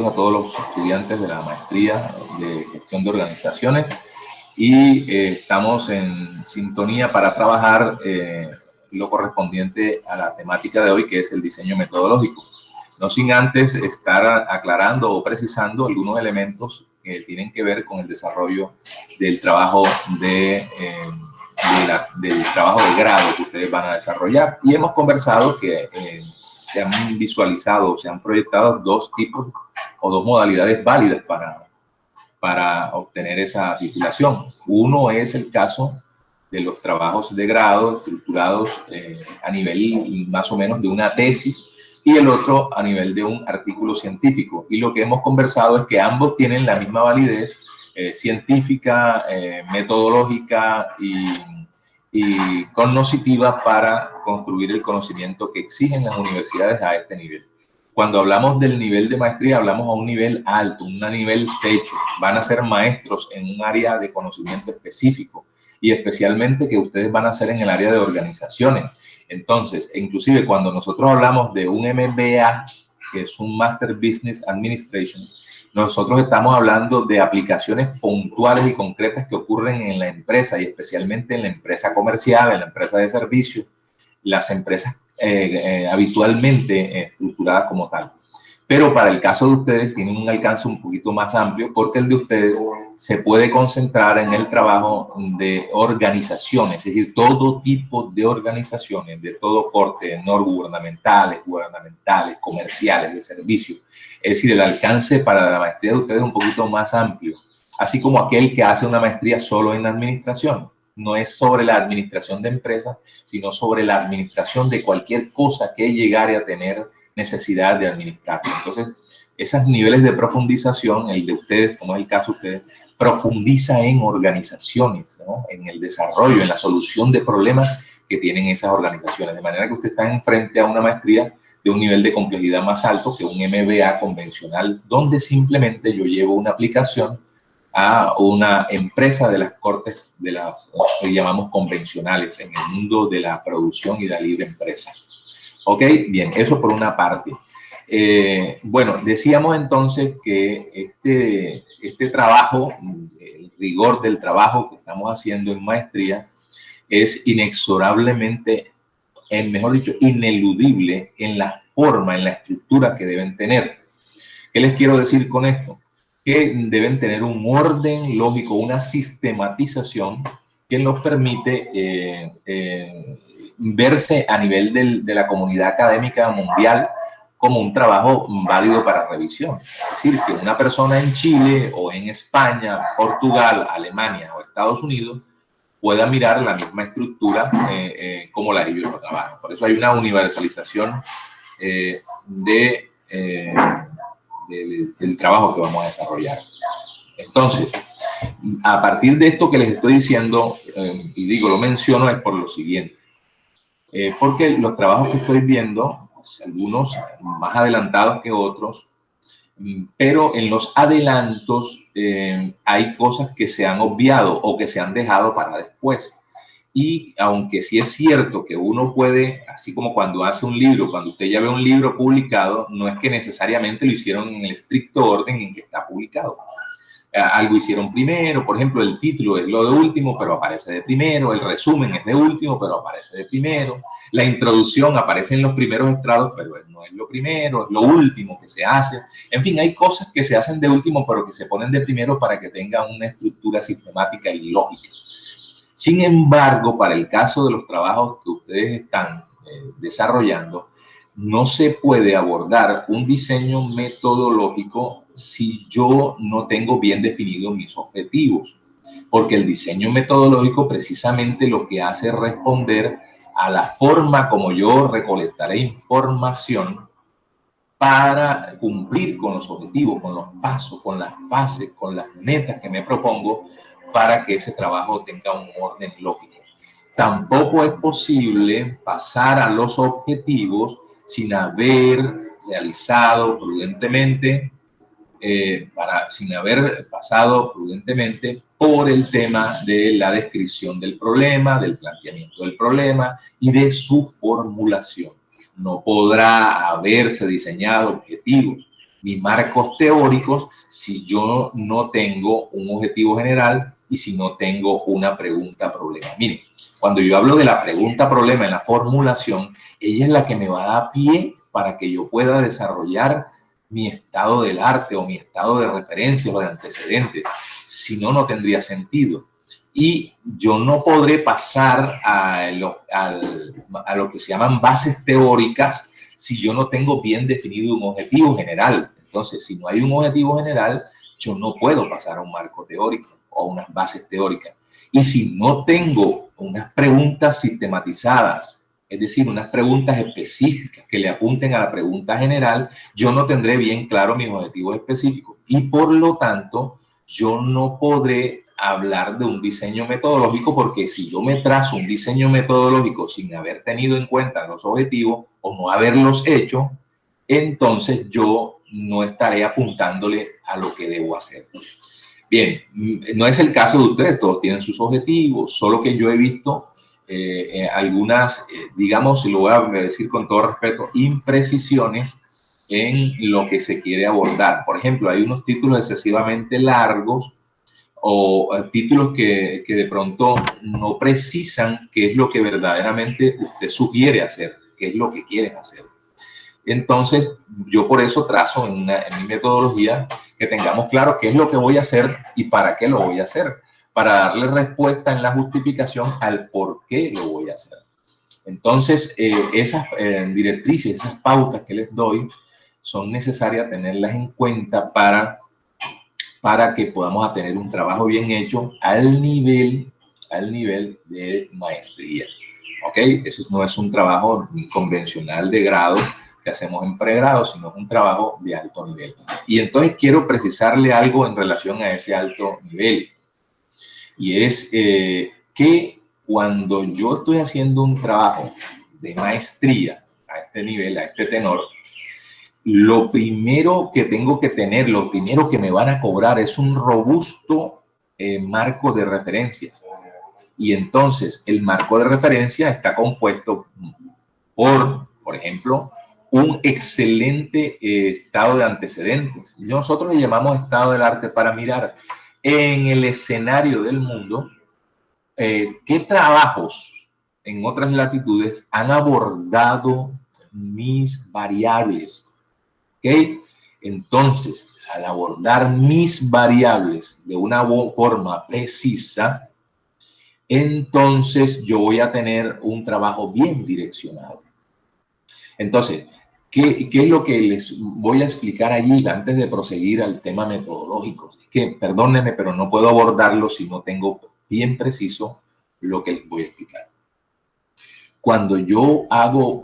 a todos los estudiantes de la maestría de gestión de organizaciones y estamos en sintonía para trabajar lo correspondiente a la temática de hoy, que es el diseño metodológico. No sin antes estar aclarando o precisando algunos elementos que tienen que ver con el desarrollo del trabajo del trabajo de grado que ustedes van a desarrollar. Y hemos conversado que se han visualizado, se han proyectado dos tipos o dos modalidades válidas para obtener esa titulación. Uno es el caso de los trabajos de grado estructurados a nivel más o menos de una tesis, y el otro a nivel de un artículo científico. Y lo que hemos conversado es que ambos tienen la misma validez científica, metodológica y cognitiva para construir el conocimiento que exigen las universidades a este nivel. Cuando hablamos del nivel de maestría, hablamos a un nivel alto, un nivel techo. Van a ser maestros en un área de conocimiento específico, y especialmente que ustedes van a hacer en el área de organizaciones. Entonces, inclusive cuando nosotros hablamos de un MBA, que es un Master Business Administration, nosotros estamos hablando de aplicaciones puntuales y concretas que ocurren en la empresa, y especialmente en la empresa comercial, en la empresa de servicios, las empresas habitualmente estructuradas como tal. Pero para el caso de ustedes tienen un alcance un poquito más amplio, porque el de ustedes se puede concentrar en el trabajo de organizaciones, es decir, todo tipo de organizaciones, de todo corte, no gubernamentales, comerciales, de servicios. Es decir, el alcance para la maestría de ustedes es un poquito más amplio, así como aquel que hace una maestría solo en administración. No es sobre la administración de empresas, sino sobre la administración de cualquier cosa que llegare a tener necesidad de administrar. Entonces, esos niveles de profundización, el de ustedes, como es el caso de ustedes, profundiza en organizaciones, ¿no? En el desarrollo, en la solución de problemas que tienen esas organizaciones. De manera que usted está frente a una maestría de un nivel de complejidad más alto que un MBA convencional, donde simplemente yo llevo una aplicación a una empresa de las cortes de las que llamamos convencionales en el mundo de la producción y de la libre empresa. Ok, bien, eso por una parte. Bueno, decíamos entonces que este trabajo, el rigor del trabajo que estamos haciendo en maestría, es inexorablemente, mejor dicho, ineludible en la forma, en la estructura que deben tener. ¿Qué les quiero decir con esto? Que deben tener un orden lógico, una sistematización que nos permite verse a nivel de la comunidad académica mundial como un trabajo válido para revisión. Es decir, que una persona en Chile o en España, Portugal, Alemania o Estados Unidos pueda mirar la misma estructura como la de ellos lo trabajan. Por eso hay una universalización del trabajo que vamos a desarrollar. Entonces, a partir de esto que les estoy diciendo, y digo, lo menciono, es por lo siguiente. Porque los trabajos que estoy viendo, pues, algunos más adelantados que otros, pero en los adelantos hay cosas que se han obviado o que se han dejado para después. Y aunque sí es cierto que uno puede, así como cuando hace un libro, cuando usted ya ve un libro publicado, no es que necesariamente lo hicieron en el estricto orden en que está publicado. Algo hicieron primero, por ejemplo, el título es lo de último, pero aparece de primero, el resumen es de último, pero aparece de primero, la introducción aparece en los primeros estrados, pero no es lo primero, es lo último que se hace. En fin, hay cosas que se hacen de último, pero que se ponen de primero para que tengan una estructura sistemática y lógica. Sin embargo, para el caso de los trabajos que ustedes están desarrollando, no se puede abordar un diseño metodológico si yo no tengo bien definidos mis objetivos, porque el diseño metodológico precisamente lo que hace es responder a la forma como yo recolectaré información para cumplir con los objetivos, con los pasos, con las fases, con las metas que me propongo para que ese trabajo tenga un orden lógico. Tampoco es posible pasar a los objetivos sin haber realizado prudentemente, sin haber pasado prudentemente por el tema de la descripción del problema, del planteamiento del problema y de su formulación. No podrá haberse diseñado objetivos mis marcos teóricos si yo no tengo un objetivo general y si no tengo una pregunta-problema. Miren, cuando yo hablo de la pregunta-problema en la formulación, ella es la que me va a dar pie para que yo pueda desarrollar mi estado del arte o mi estado de referencia o de antecedentes. Si no, no tendría sentido. Y yo no podré pasar a lo que se llaman bases teóricas si yo no tengo bien definido un objetivo general. Entonces, si no hay un objetivo general, yo no puedo pasar a un marco teórico o unas bases teóricas. Y si no tengo unas preguntas sistematizadas, es decir, unas preguntas específicas que le apunten a la pregunta general, yo no tendré bien claro mis objetivos específicos y por lo tanto yo no podré hablar de un diseño metodológico, porque si yo me trazo un diseño metodológico sin haber tenido en cuenta los objetivos o no haberlos hecho, entonces yo no estaré apuntándole a lo que debo hacer. Bien, no es el caso de ustedes, todos tienen sus objetivos, solo que yo he visto algunas, digamos, y lo voy a decir con todo respeto, imprecisiones en lo que se quiere abordar. Por ejemplo, hay unos títulos excesivamente largos o títulos que de pronto no precisan qué es lo que verdaderamente usted sugiere hacer, qué es lo que quieres hacer. Entonces, yo por eso trazo en mi metodología que tengamos claro qué es lo que voy a hacer y para qué lo voy a hacer, para darle respuesta en la justificación al por qué lo voy a hacer. Entonces, esas directrices, esas pautas que les doy, son necesarias tenerlas en cuenta para que podamos tener un trabajo bien hecho al nivel de maestría. ¿Ok? Eso no es un trabajo convencional de grado que hacemos en pregrado, sino es un trabajo de alto nivel. Y entonces quiero precisarle algo en relación a ese alto nivel. Y es que cuando yo estoy haciendo un trabajo de maestría a este nivel, a este tenor, lo primero que tengo que tener, lo primero que me van a cobrar es un robusto marco de referencias. Y entonces el marco de referencia está compuesto por ejemplo, un excelente estado de antecedentes. Nosotros le llamamos estado del arte para mirar en el escenario del mundo qué trabajos en otras latitudes han abordado mis variables. ¿Ok? Entonces, al abordar mis variables de una forma precisa, entonces yo voy a tener un trabajo bien direccionado. Entonces, ¿qué es lo que les voy a explicar allí antes de proseguir al tema metodológico? Es que, perdónenme, pero no puedo abordarlo si no tengo bien preciso lo que les voy a explicar. Cuando yo hago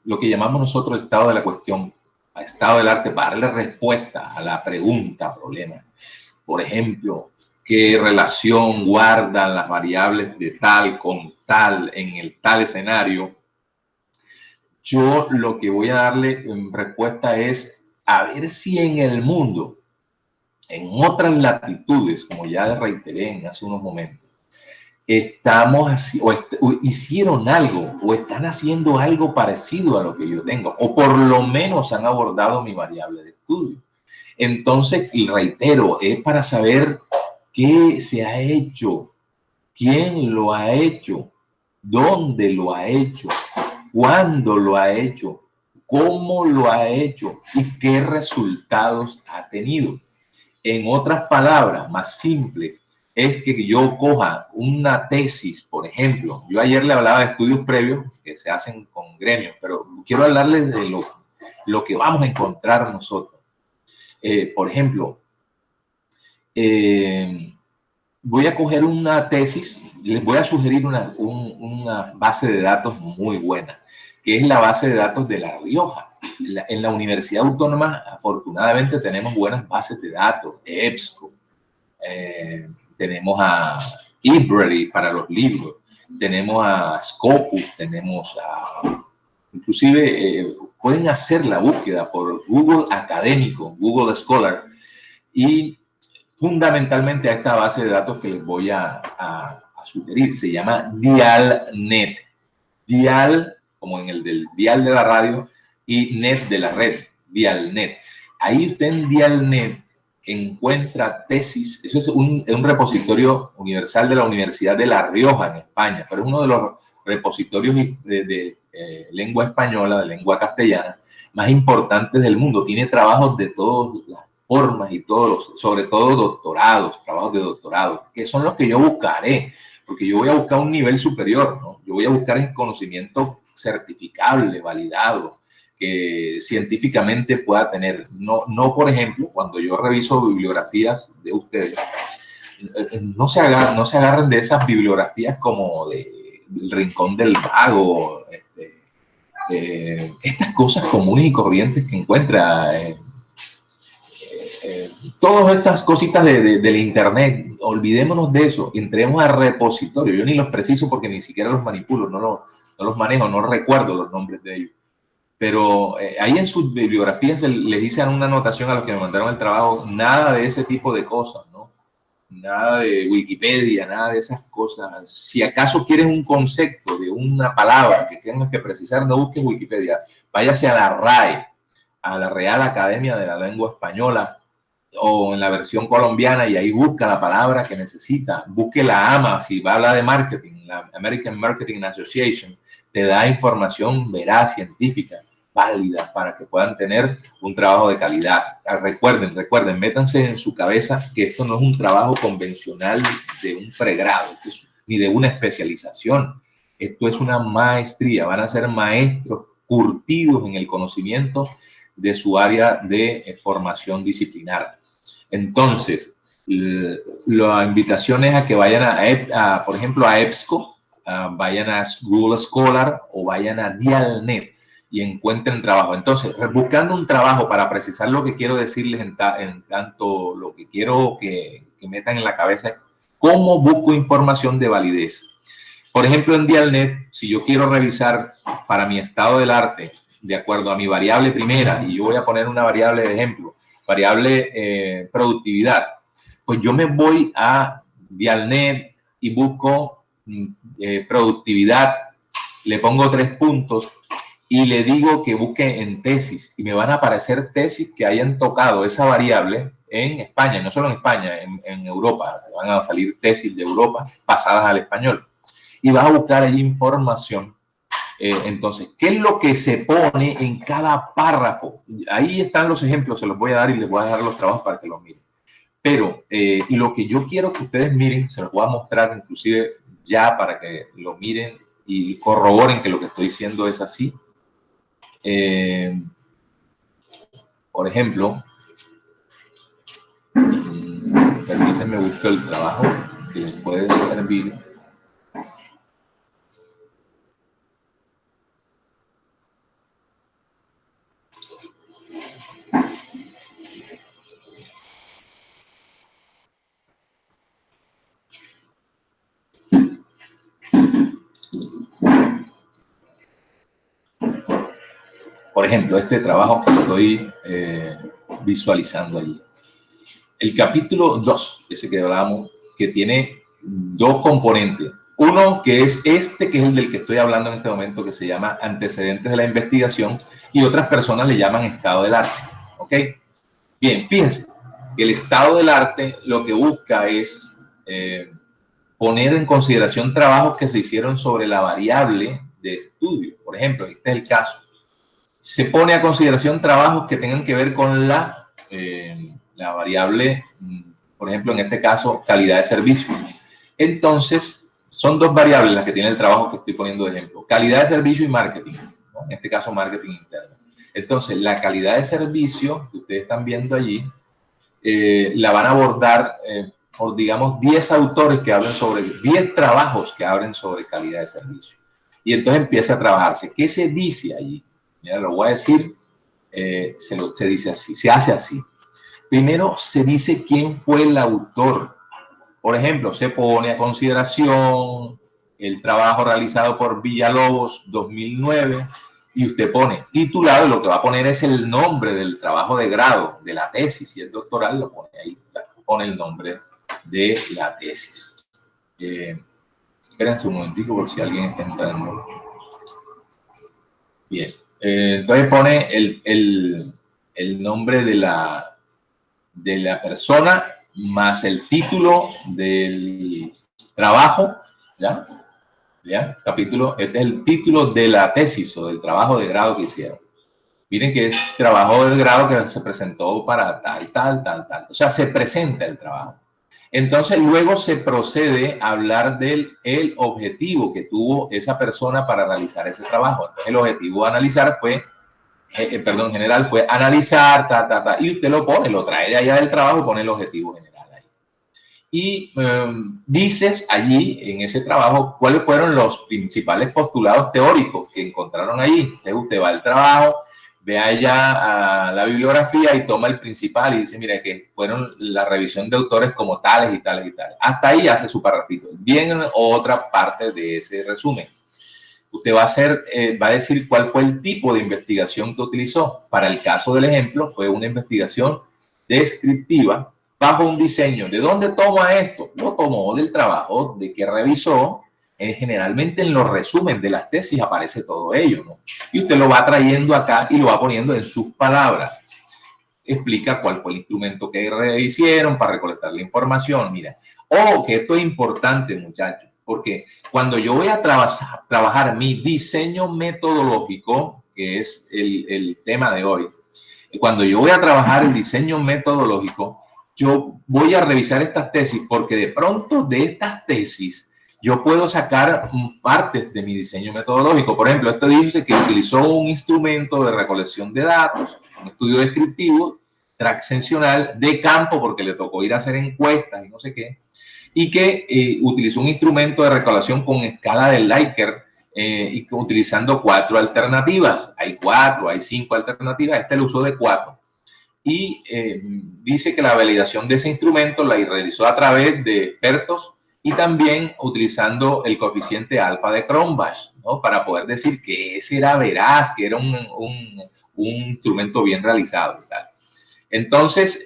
lo que llamamos nosotros el estado de la cuestión, estado del arte, para darle respuesta a la pregunta, problema. Por ejemplo, ¿qué relación guardan las variables de tal con tal en el tal escenario? Yo lo que voy a darle en respuesta es a ver si en el mundo, en otras latitudes, como ya reiteré hace unos momentos, estamos así, o hicieron algo o están haciendo algo parecido a lo que yo tengo, o por lo menos han abordado mi variable de estudio. Entonces, y reitero, es para saber qué se ha hecho, quién lo ha hecho, dónde lo ha hecho, cuándo lo ha hecho, cómo lo ha hecho y qué resultados ha tenido. En otras palabras, más simples, es que yo coja una tesis, por ejemplo. Yo ayer le hablaba de estudios previos que se hacen con gremios, pero quiero hablarles de lo que vamos a encontrar nosotros. Por ejemplo, voy a coger una tesis, les voy a sugerir una base de datos muy buena, que es la base de datos de La Rioja. En la Universidad Autónoma, afortunadamente, tenemos buenas bases de datos, EBSCO, tenemos a eBrary para los libros, tenemos a Scopus, tenemos a... Inclusive pueden hacer la búsqueda por Google Académico, Google Scholar, y fundamentalmente a esta base de datos que les voy a sugerir. Se llama Dialnet. Dial, como en el del dial de la radio, y net de la red, Dialnet. Ahí usted en Dialnet encuentra tesis. Eso es un repositorio universal de la Universidad de La Rioja en España, pero es uno de los repositorios de lengua española, de lengua castellana, más importantes del mundo. Tiene trabajos de todas las formas y todos, sobre todo doctorados, trabajos de doctorado, que son los que yo buscaré, porque yo voy a buscar un nivel superior, ¿no? Yo voy a buscar el conocimiento certificable, validado, que científicamente pueda tener. No, por ejemplo, cuando yo reviso bibliografías de ustedes, no se agarren de esas bibliografías como del Rincón del Vago, estas cosas comunes y corrientes que encuentra, todas estas cositas del internet. Olvidémonos de eso, entremos al repositorio. Yo ni los preciso porque ni siquiera los manipulo, no los manejo, no recuerdo los nombres de ellos. Pero ahí en sus bibliografías les dicen una anotación a los que me mandaron el trabajo, nada de ese tipo de cosas, ¿no? Nada de Wikipedia, nada de esas cosas. Si acaso quieres un concepto de una palabra que tengas que precisar, no busques Wikipedia. Váyase a la RAE, a la Real Academia de la Lengua Española, o en la versión colombiana, y ahí busca la palabra que necesita. Busque la AMA, si va a hablar de marketing, la American Marketing Association, te da información veraz, científica, válida, para que puedan tener un trabajo de calidad. Recuerden, métanse en su cabeza que esto no es un trabajo convencional de un pregrado, ni de una especialización. Esto es una maestría, van a ser maestros curtidos en el conocimiento de su área de formación disciplinar. Entonces, la invitación es a que vayan por ejemplo, a EBSCO, vayan a Google Scholar o vayan a Dialnet y encuentren trabajo. Entonces, buscando un trabajo, para precisar lo que quiero decirles en tanto lo que quiero que metan en la cabeza es cómo busco información de validez. Por ejemplo, en Dialnet, si yo quiero revisar para mi estado del arte, de acuerdo a mi variable primera, y yo voy a poner una variable de ejemplo, variable productividad, pues yo me voy a Dialnet y busco productividad, le pongo 3 puntos y le digo que busque en tesis, y me van a aparecer tesis que hayan tocado esa variable en España, no solo en España, en Europa, van a salir tesis de Europa pasadas al español, y vas a buscar allí información. Entonces, ¿qué es lo que se pone en cada párrafo? Ahí están los ejemplos, se los voy a dar y les voy a dejar los trabajos para que los miren. Pero lo que yo quiero que ustedes miren, se los voy a mostrar inclusive ya para que lo miren y corroboren que lo que estoy diciendo es así. Por ejemplo, permítanme buscar el trabajo que les puede servir. Por ejemplo, este trabajo que estoy visualizando allí. El capítulo 2, ese que hablamos, que tiene 2 componentes. Uno que es este, que es el del que estoy hablando en este momento, que se llama antecedentes de la investigación, y otras personas le llaman estado del arte. ¿Ok? Bien, fíjense que el estado del arte lo que busca es poner en consideración trabajos que se hicieron sobre la variable de estudio. Por ejemplo, este es el caso. Se pone a consideración trabajos que tengan que ver con la variable, por ejemplo, en este caso, calidad de servicio. Entonces, son 2 variables las que tiene el trabajo que estoy poniendo de ejemplo. Calidad de servicio y marketing, ¿no? En este caso, marketing interno. Entonces, la calidad de servicio que ustedes están viendo allí, la van a abordar por, digamos, 10 autores que hablen sobre, 10 trabajos que hablen sobre calidad de servicio. Y entonces empieza a trabajarse. ¿Qué se dice allí? Mira, lo voy a decir, se dice así, se hace así. Primero se dice quién fue el autor. Por ejemplo, se pone a consideración el trabajo realizado por Villalobos 2009 y usted pone titulado, y lo que va a poner es el nombre del trabajo de grado, de la tesis, y el doctoral lo pone ahí, pone el nombre de la tesis. Espérense un momentico por si alguien está entrando. Bien. Entonces pone el nombre de la persona más el título del trabajo, ¿ya? ¿Ya? Capítulo, este es el título de la tesis o del trabajo de grado que hicieron. Miren que es trabajo de grado que se presentó para tal, tal, tal, tal. O sea, se presenta el trabajo. Entonces, luego se procede a hablar del el objetivo que tuvo esa persona para realizar ese trabajo. Entonces, el objetivo a analizar fue, general fue analizar, y usted lo pone, lo trae de allá del trabajo y pone el objetivo general ahí. Y dices allí, en ese trabajo, cuáles fueron los principales postulados teóricos que encontraron allí. Entonces, usted va al trabajo, ve allá a la bibliografía y toma el principal y dice, mira, que fueron la revisión de autores como tales y tales y tales. Hasta ahí hace su parrafito. Bien, otra parte de ese resumen. Usted va a decir cuál fue el tipo de investigación que utilizó. Para el caso del ejemplo, fue una investigación descriptiva bajo un diseño. ¿De dónde toma esto? Lo tomó del trabajo de que revisó. Generalmente en los resúmenes de las tesis aparece todo ello, ¿no? Y usted lo va trayendo acá y lo va poniendo en sus palabras. Explica cuál fue el instrumento que hicieron para recolectar la información. Mira, que esto es importante, muchachos, porque cuando yo voy a trabajar mi diseño metodológico, que es el tema de hoy, cuando yo voy a trabajar el diseño metodológico, yo voy a revisar estas tesis porque de pronto de estas tesis yo puedo sacar partes de mi diseño metodológico. Por ejemplo, esto dice que utilizó un instrumento de recolección de datos, un estudio descriptivo, transaccional de campo, porque le tocó ir a hacer encuestas y no sé qué, y que utilizó un instrumento de recolección con escala de Likert, y utilizando 4 alternativas. Hay 4, hay 5 alternativas, este lo usó de 4. Y dice que la validación de ese instrumento la realizó a través de expertos y también utilizando el coeficiente alfa de Cronbach, ¿no? Para poder decir que ese era veraz, que era un instrumento bien realizado y tal. Entonces,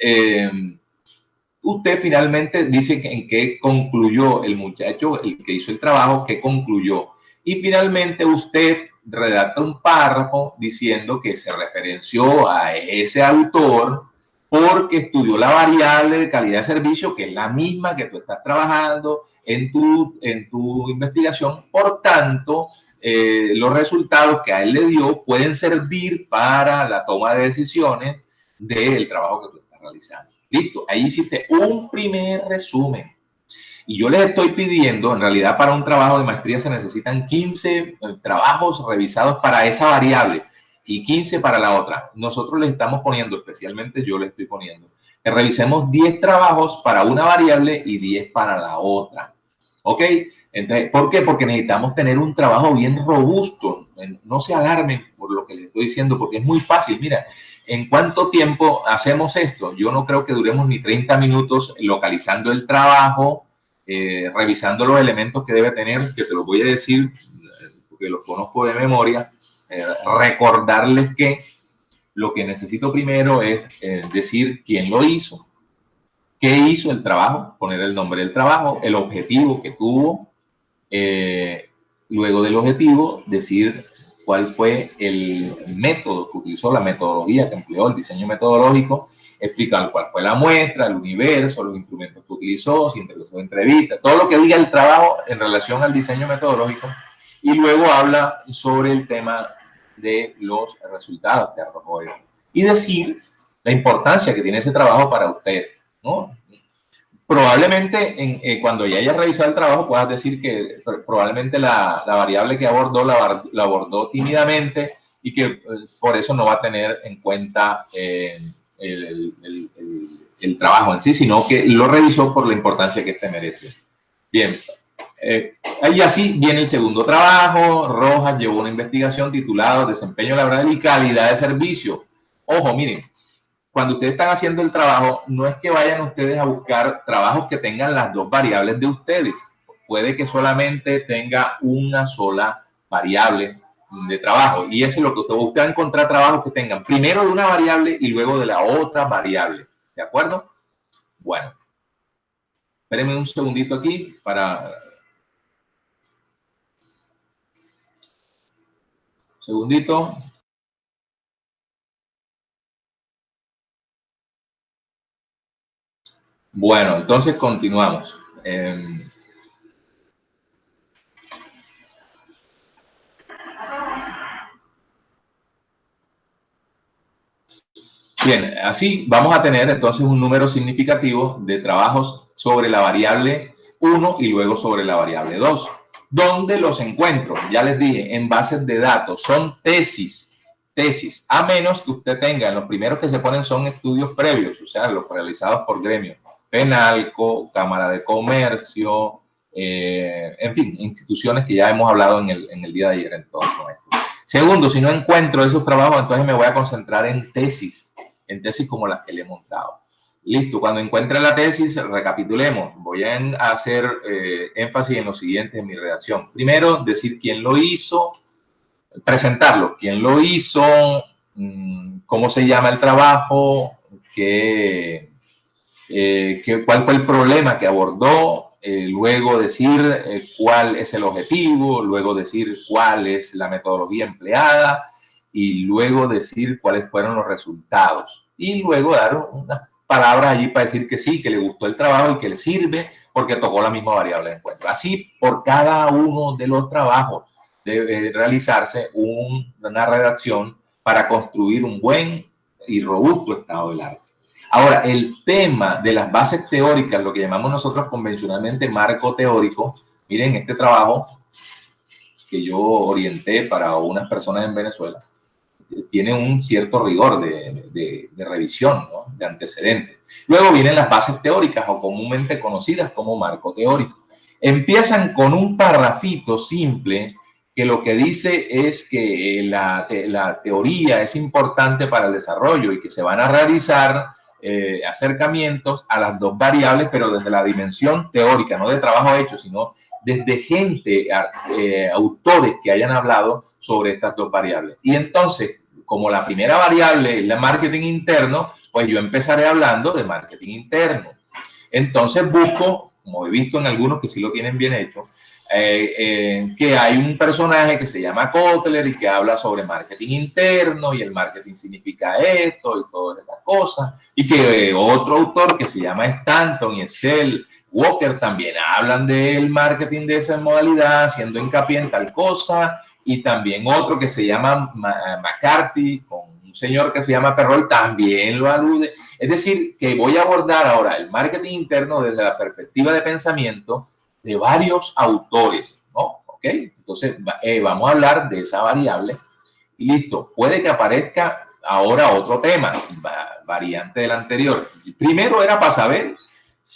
usted finalmente dice que en qué concluyó el muchacho, el que hizo el trabajo, qué concluyó. Y finalmente usted redacta un párrafo diciendo que se referenció a ese autor porque estudió la variable de calidad de servicio, que es la misma que tú estás trabajando en tu investigación. Por tanto, los resultados que a él le dio pueden servir para la toma de decisiones del trabajo que tú estás realizando. Listo, ahí hiciste un primer resumen. Y yo les estoy pidiendo, en realidad para un trabajo de maestría se necesitan 15 trabajos revisados para esa variable y 15 para la otra. Nosotros les estamos poniendo, especialmente yo les estoy poniendo, que revisemos 10 trabajos para una variable y 10 para la otra. ¿Ok? Entonces, ¿por qué? Porque necesitamos tener un trabajo bien robusto. No se alarmen por lo que les estoy diciendo, porque es muy fácil. Mira, ¿en cuánto tiempo hacemos esto? Yo no creo que duremos ni 30 minutos localizando el trabajo, revisando los elementos que debe tener, que te los voy a decir, porque los conozco de memoria. Recordarles que lo que necesito primero es decir quién lo hizo, qué hizo el trabajo, poner el nombre del trabajo, el objetivo que tuvo, luego del objetivo decir cuál fue el método que utilizó, la metodología que empleó, el diseño metodológico, explicar cuál fue la muestra, el universo, los instrumentos que utilizó, si realizó entrevistas, todo lo que diga el trabajo en relación al diseño metodológico, y luego habla sobre el tema de los resultados que arrojó él. Y decir la importancia que tiene ese trabajo para usted, ¿no? Probablemente cuando ya hayas revisado el trabajo puedas decir que probablemente la variable que abordó la abordó tímidamente y que por eso no va a tener en cuenta el trabajo en sí, sino que lo revisó por la importancia que este merece. Bien, y así viene el segundo trabajo. Rojas llevó una investigación titulada Desempeño laboral y calidad de servicio. Ojo, miren, cuando ustedes están haciendo el trabajo, no es que vayan ustedes a buscar trabajos que tengan las dos variables de ustedes. Puede que solamente tenga una sola variable de trabajo. Y eso es lo que usted va a encontrar, trabajos que tengan primero de una variable y luego de la otra variable. ¿De acuerdo? Bueno, espérenme un segundito aquí para... Un segundito. Bueno, entonces continuamos. Bien, así vamos a tener entonces un número significativo de trabajos sobre la variable 1 y luego sobre la variable 2. ¿Dónde los encuentro? Ya les dije, en bases de datos, son tesis, a menos que usted tenga, los primeros que se ponen son estudios previos, o sea, los realizados por gremios, Penalco, Cámara de Comercio, en fin, instituciones que ya hemos hablado en el día de ayer en todo esto. Segundo, si no encuentro esos trabajos, entonces me voy a concentrar en tesis como las que le he montado. Listo, cuando encuentre la tesis, recapitulemos. Voy a hacer énfasis en lo siguiente en mi redacción. Primero, decir quién lo hizo, presentarlo, quién lo hizo, cómo se llama el trabajo, cuál fue el problema que abordó, luego decir cuál es el objetivo, luego decir cuál es la metodología empleada y luego decir cuáles fueron los resultados. Y luego dar unas palabras allí para decir que sí, que le gustó el trabajo y que le sirve porque tocó la misma variable de encuentro. Así, por cada uno de los trabajos debe realizarse una redacción para construir un buen y robusto estado del arte. Ahora, el tema de las bases teóricas, lo que llamamos nosotros convencionalmente marco teórico, miren, este trabajo que yo orienté para unas personas en Venezuela, tiene un cierto rigor de revisión, ¿no? De antecedentes. Luego vienen las bases teóricas o comúnmente conocidas como marco teórico. Empiezan con un parrafito simple que lo que dice es que la teoría es importante para el desarrollo y que se van a realizar acercamientos a las dos variables, pero desde la dimensión teórica, no de trabajo hecho, sino desde gente, autores que hayan hablado sobre estas dos variables. Y entonces, como la primera variable es el marketing interno, pues yo empezaré hablando de marketing interno. Entonces busco, como he visto en algunos que sí lo tienen bien hecho, que hay un personaje que se llama Kotler y que habla sobre marketing interno y el marketing significa esto y todas estas cosas, y que otro autor que se llama Stanton y Excel Walker también hablan del marketing de esa modalidad, haciendo hincapié en tal cosa, y también otro que se llama McCarthy, con un señor que se llama Perroy, también lo alude. Es decir, que voy a abordar ahora el marketing interno desde la perspectiva de pensamiento de varios autores, ¿no? ¿Ok? Entonces, vamos a hablar de esa variable y listo. Puede que aparezca ahora otro tema, variante del anterior. Primero era para saber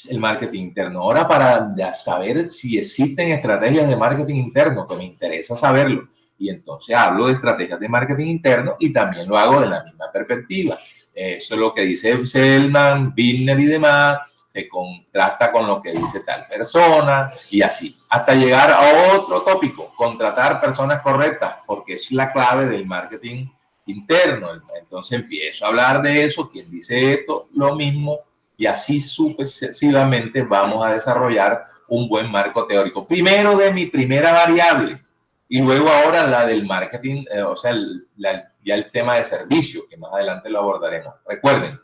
el marketing interno, ahora para saber si existen estrategias de marketing interno, que me interesa saberlo. Y entonces hablo de estrategias de marketing interno y también lo hago de la misma perspectiva. Eso es lo que dice Selman, Bittner y demás, se contrasta con lo que dice tal persona y así, hasta llegar a otro tópico, contratar personas correctas, porque es la clave del marketing interno. Entonces empiezo a hablar de eso, quien dice esto, lo mismo, y así sucesivamente vamos a desarrollar un buen marco teórico. Primero de mi primera variable y luego ahora la del marketing, o sea, ya el tema de servicio, que más adelante lo abordaremos. Recuerden,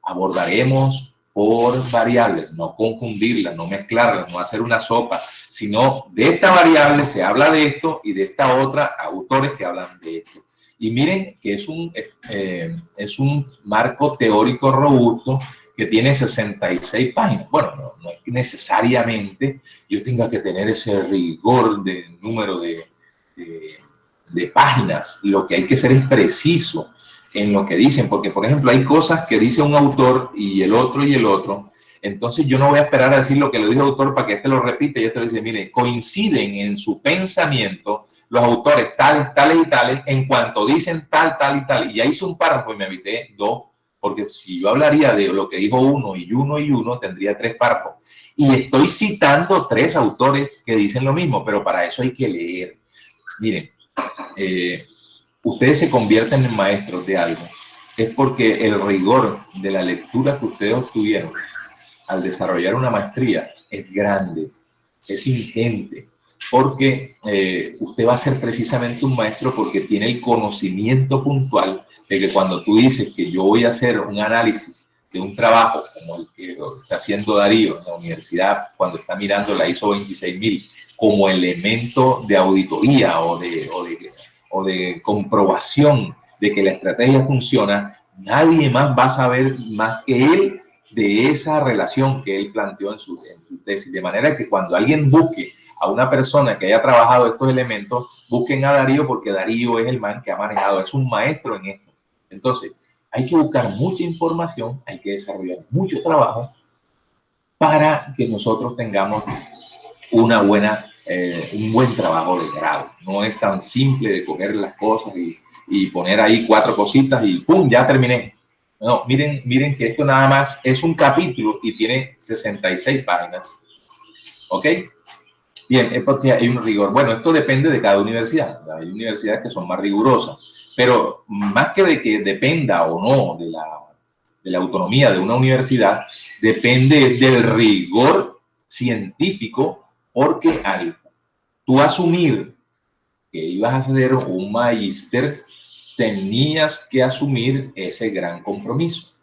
abordaremos por variables, no confundirlas, no mezclarlas, no hacer una sopa, sino de esta variable se habla de esto y de esta otra autores que hablan de esto. Y miren que es un marco teórico robusto que tiene 66 páginas. Bueno, no es que necesariamente yo tenga que tener ese rigor de número de páginas. Lo que hay que ser es preciso en lo que dicen, porque por ejemplo hay cosas que dice un autor y el otro, entonces yo no voy a esperar a decir lo que lo dijo el autor para que este lo repita y este lo dice, mire, coinciden en su pensamiento los autores tales, tales y tales en cuanto dicen tal, tal y tal, y ya hice un párrafo y me evité dos, porque si yo hablaría de lo que dijo uno y uno, tendría tres párrafos, y estoy citando tres autores que dicen lo mismo, pero para eso hay que leer. Miren, ustedes se convierten en maestros de algo, es porque el rigor de la lectura que ustedes obtuvieron al desarrollar una maestría es grande, es ingente, porque usted va a ser precisamente un maestro porque tiene el conocimiento puntual de que cuando tú dices que yo voy a hacer un análisis de un trabajo como el que está haciendo Darío en la universidad, cuando está mirando la ISO 26000 como elemento de auditoría o de comprobación de que la estrategia funciona, nadie más va a saber más que él de esa relación que él planteó en su tesis. De manera que cuando alguien busque a una persona que haya trabajado estos elementos, busquen a Darío, porque Darío es el man que ha manejado, es un maestro en esto. Entonces, hay que buscar mucha información, hay que desarrollar mucho trabajo para que nosotros tengamos un buen trabajo de grado. No es tan simple de coger las cosas y poner ahí 4 cositas y ¡pum! Ya terminé. No, miren que esto nada más es un capítulo y tiene 66 páginas. ¿Ok? Bien, es porque hay un rigor. Bueno, esto depende de cada universidad. Hay universidades que son más rigurosas, pero más que de que dependa o no de la autonomía de una universidad, depende del rigor científico, porque al tú asumir que ibas a hacer un magíster, tenías que asumir ese gran compromiso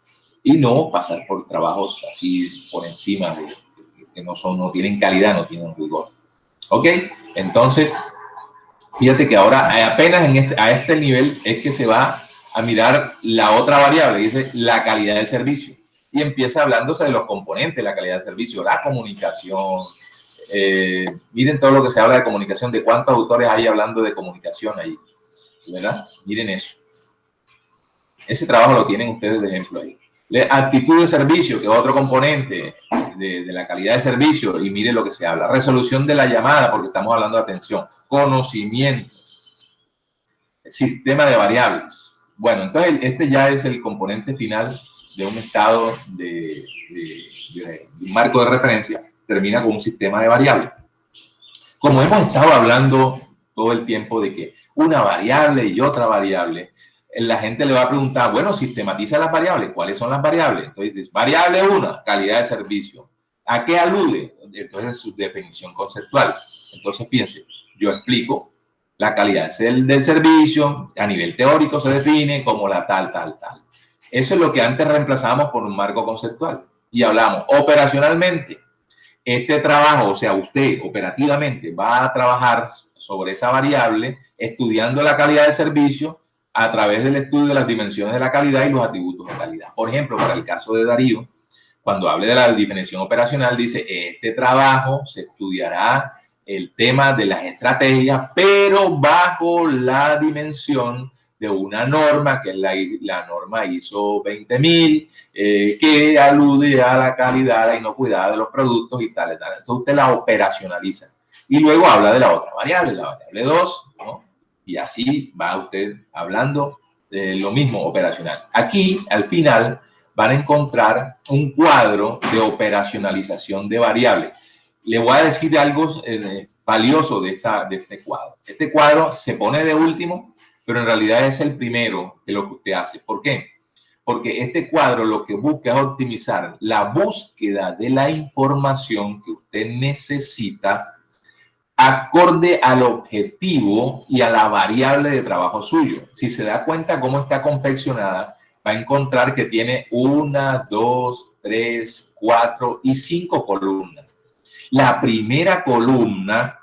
y no pasar por trabajos así por encima de que no tienen calidad, no tienen rigor. ¿Ok? Entonces, fíjate que ahora apenas a este nivel es que se va a mirar la otra variable, dice la calidad del servicio. Y empieza hablándose de los componentes de la calidad del servicio, la comunicación. Miren todo lo que se habla de comunicación, de cuántos autores hay hablando de comunicación ahí, ¿verdad? Miren eso. Ese trabajo lo tienen ustedes de ejemplo ahí. Actitud de servicio, que es otro componente de la calidad de servicio, y miren lo que se habla. Resolución de la llamada, porque estamos hablando de atención. Conocimiento. Sistema de variables. Bueno, entonces este ya es el componente final de un estado de un marco de referencia. Termina con un sistema de variables. Como hemos estado hablando todo el tiempo de que una variable y otra variable, la gente le va a preguntar, bueno, sistematiza las variables. ¿Cuáles son las variables? Entonces, variable 1, calidad de servicio. ¿A qué alude? Entonces, su definición conceptual. Entonces, fíjense, yo explico la calidad del servicio, a nivel teórico se define como la tal. Eso es lo que antes reemplazamos por un marco conceptual. Y hablamos operacionalmente. Este trabajo, o sea, usted operativamente va a trabajar sobre esa variable estudiando la calidad del servicio a través del estudio de las dimensiones de la calidad y los atributos de calidad. Por ejemplo, para el caso de Darío, cuando hable de la definición operacional, dice, este trabajo se estudiará el tema de las estrategias, pero bajo la dimensión de una norma, que es la norma ISO 20000, que alude a la calidad, a la inocuidad de los productos y tal. Entonces usted la operacionaliza. Y luego habla de la otra variable, la variable 2, ¿no? Y así va usted hablando de lo mismo operacional. Aquí, al final, van a encontrar un cuadro de operacionalización de variables. Le voy a decir algo valioso de este cuadro. Este cuadro se pone de último, pero en realidad es el primero de lo que usted hace. ¿Por qué? Porque este cuadro lo que busca es optimizar la búsqueda de la información que usted necesita acorde al objetivo y a la variable de trabajo suyo. Si se da cuenta cómo está confeccionada, va a encontrar que tiene 1, 2, 3, 4 y 5 columnas. La primera columna,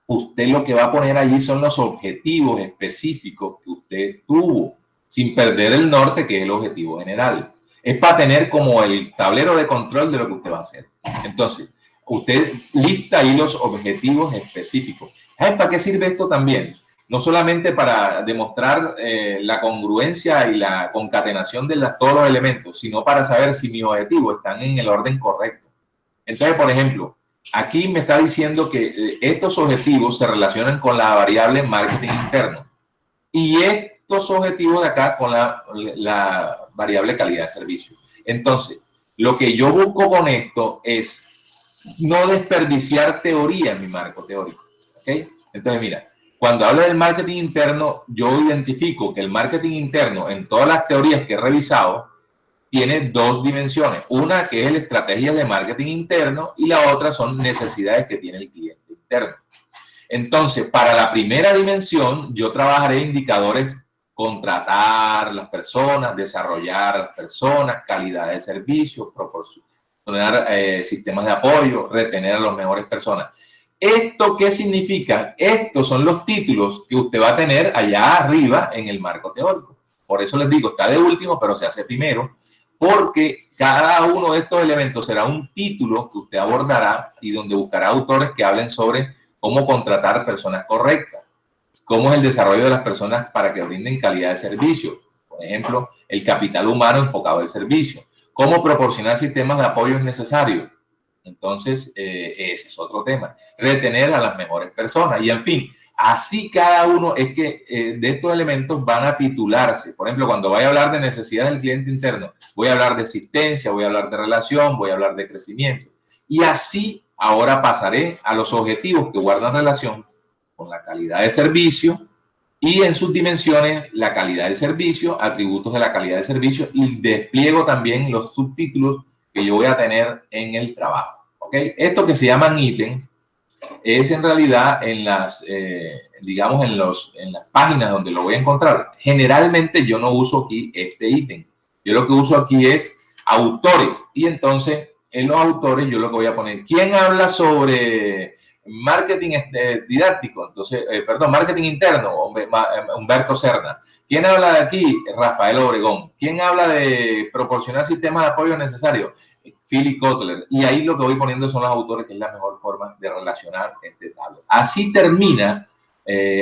usted lo que va a poner allí son los objetivos específicos que usted tuvo, sin perder el norte, que es el objetivo general. Es para tener como el tablero de control de lo que usted va a hacer. Entonces, usted lista ahí los objetivos específicos. ¿Saben para qué sirve esto también? No solamente para demostrar la congruencia y la concatenación de todos los elementos, sino para saber si mis objetivos están en el orden correcto. Entonces, por ejemplo, aquí me está diciendo que estos objetivos se relacionan con la variable marketing interno y estos objetivos de acá con la variable calidad de servicio. Entonces, lo que yo busco con esto es no desperdiciar teoría en mi marco teórico. ¿Okay? Entonces, mira, cuando hablo del marketing interno, yo identifico que el marketing interno en todas las teorías que he revisado tiene dos dimensiones. Una que es la estrategia de marketing interno y la otra son necesidades que tiene el cliente interno. Entonces, para la primera dimensión, yo trabajaré indicadores contratar las personas, desarrollar las personas, calidad de servicio, proporcionar sistemas de apoyo, retener a las mejores personas. ¿Esto qué significa? Estos son los títulos que usted va a tener allá arriba en el marco teórico. Por eso les digo, está de último, pero se hace primero, porque cada uno de estos elementos será un título que usted abordará y donde buscará autores que hablen sobre cómo contratar personas correctas, cómo es el desarrollo de las personas para que brinden calidad de servicio, por ejemplo, el capital humano enfocado al servicio, cómo proporcionar sistemas de apoyo necesarios. Entonces, ese es otro tema. Retener a las mejores personas. Y, en fin, así cada uno es que de estos elementos van a titularse. Por ejemplo, cuando vaya a hablar de necesidades del cliente interno, voy a hablar de asistencia, voy a hablar de relación, voy a hablar de crecimiento. Y así ahora pasaré a los objetivos que guardan relación con la calidad de servicio y en sus dimensiones la calidad del servicio, atributos de la calidad del servicio y despliego también los subtítulos que yo voy a tener en el trabajo. ¿Ok? Esto que se llaman ítems es en realidad en las, digamos, en las páginas donde lo voy a encontrar. Generalmente yo no uso aquí este ítem. Yo lo que uso aquí es autores. Y entonces, en los autores yo lo que voy a poner, ¿quién habla sobre marketing didáctico? Entonces, perdón, marketing interno, Humberto Serna. ¿Quién habla de aquí? Rafael Obregón. ¿Quién habla de proporcionar sistemas de apoyo necesarios? Philip Kotler. Y ahí lo que voy poniendo son los autores, que es la mejor forma de relacionar este tablo. Así termina,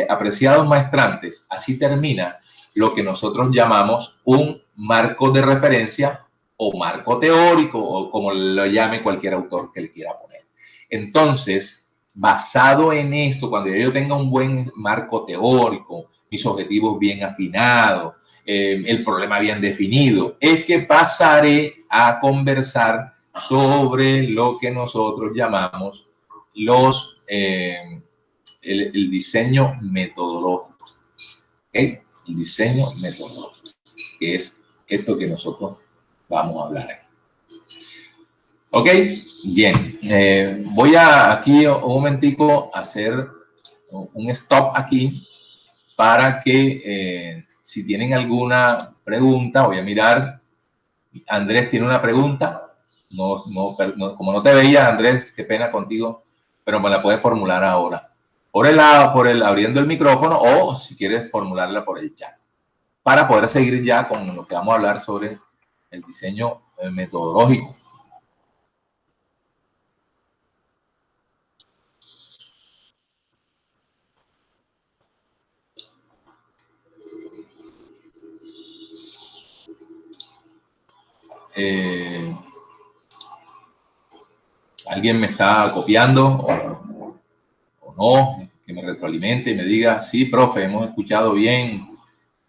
apreciados maestrantes, así termina lo que nosotros llamamos un marco de referencia o marco teórico, o como lo llame cualquier autor que le quiera poner. Entonces, basado en esto, cuando yo tenga un buen marco teórico, mis objetivos bien afinados, el problema bien definido, es que pasaré a conversar sobre lo que nosotros llamamos el diseño metodológico. ¿Okay? El diseño metodológico, que es esto que nosotros vamos a hablar aquí. Ok, bien. Voy a aquí un momentico hacer un stop aquí para que si tienen alguna pregunta, voy a mirar. Andrés tiene una pregunta. Como no te veía, Andrés, qué pena contigo, pero me la puedes formular ahora. Por abriendo el micrófono o si quieres formularla por el chat. Para poder seguir ya con lo que vamos a hablar sobre el diseño metodológico. ¿Alguien me está copiando o no? Que me retroalimente y me diga, sí, profe, hemos escuchado bien,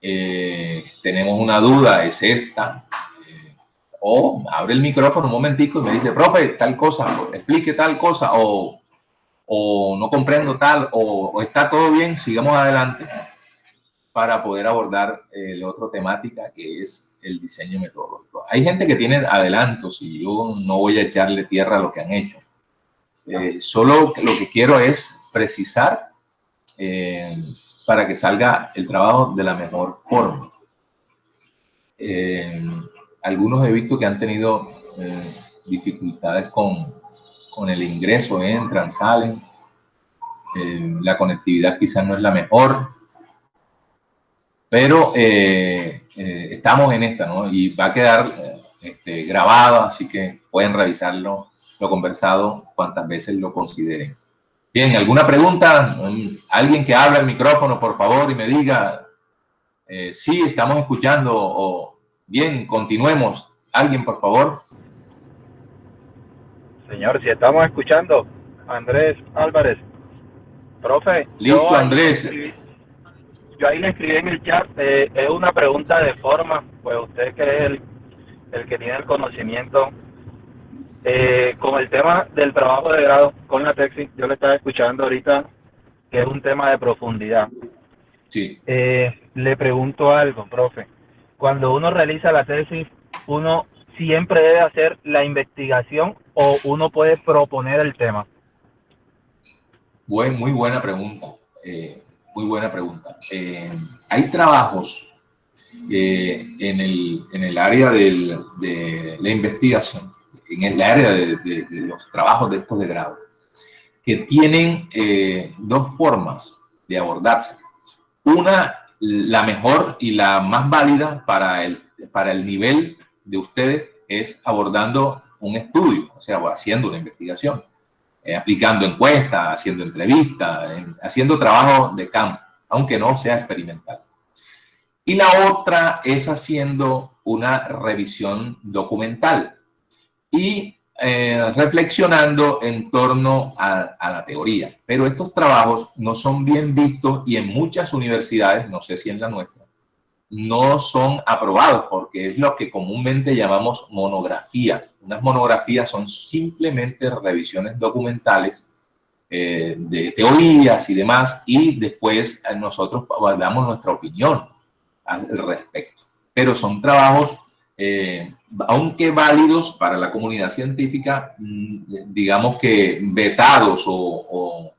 tenemos una duda, es esta. O abre el micrófono un momentico y me dice, profe, tal cosa, explique tal cosa, o no comprendo tal, o está todo bien, sigamos adelante para poder abordar la otra temática, que es el diseño metodológico. Hay gente que tiene adelantos y yo no voy a echarle tierra a lo que han hecho. Solo lo que quiero es precisar para que salga el trabajo de la mejor forma. Algunos he visto que han tenido dificultades con el ingreso, entran, salen. La conectividad quizás no es la mejor, pero estamos en esta, ¿no? Y va a quedar grabado, así que pueden revisarlo, lo conversado, cuantas veces lo consideren. Bien, ¿alguna pregunta? Alguien que habla al micrófono, por favor, y me diga, sí, estamos escuchando, o bien, continuemos. Alguien, por favor. Señor, si estamos escuchando, Andrés Álvarez. Profe, Listo, Andrés. Yo ahí le escribí en el chat, es una pregunta de forma, pues usted que es el que tiene el conocimiento. Con el tema del trabajo de grado con la tesis, yo le estaba escuchando ahorita que es un tema de profundidad. Sí. Le pregunto algo, profe. Cuando uno realiza la tesis, ¿uno siempre debe hacer la investigación o uno puede proponer el tema? Muy buena pregunta. Muy buena pregunta. Hay trabajos en el área de la investigación, en el área de los trabajos de estos de grado, que tienen dos formas de abordarse. Una, la mejor y la más válida para el nivel de ustedes es abordando un estudio, o sea, haciendo una investigación, aplicando encuestas, haciendo entrevistas, haciendo trabajo de campo, aunque no sea experimental. Y la otra es haciendo una revisión documental y reflexionando en torno a la teoría. Pero estos trabajos no son bien vistos y en muchas universidades, no sé si en la nuestra, no son aprobados porque es lo que comúnmente llamamos monografías. Unas monografías son simplemente revisiones documentales de teorías y demás, y después nosotros damos nuestra opinión al respecto. Pero son trabajos, aunque válidos para la comunidad científica, digamos que vetados o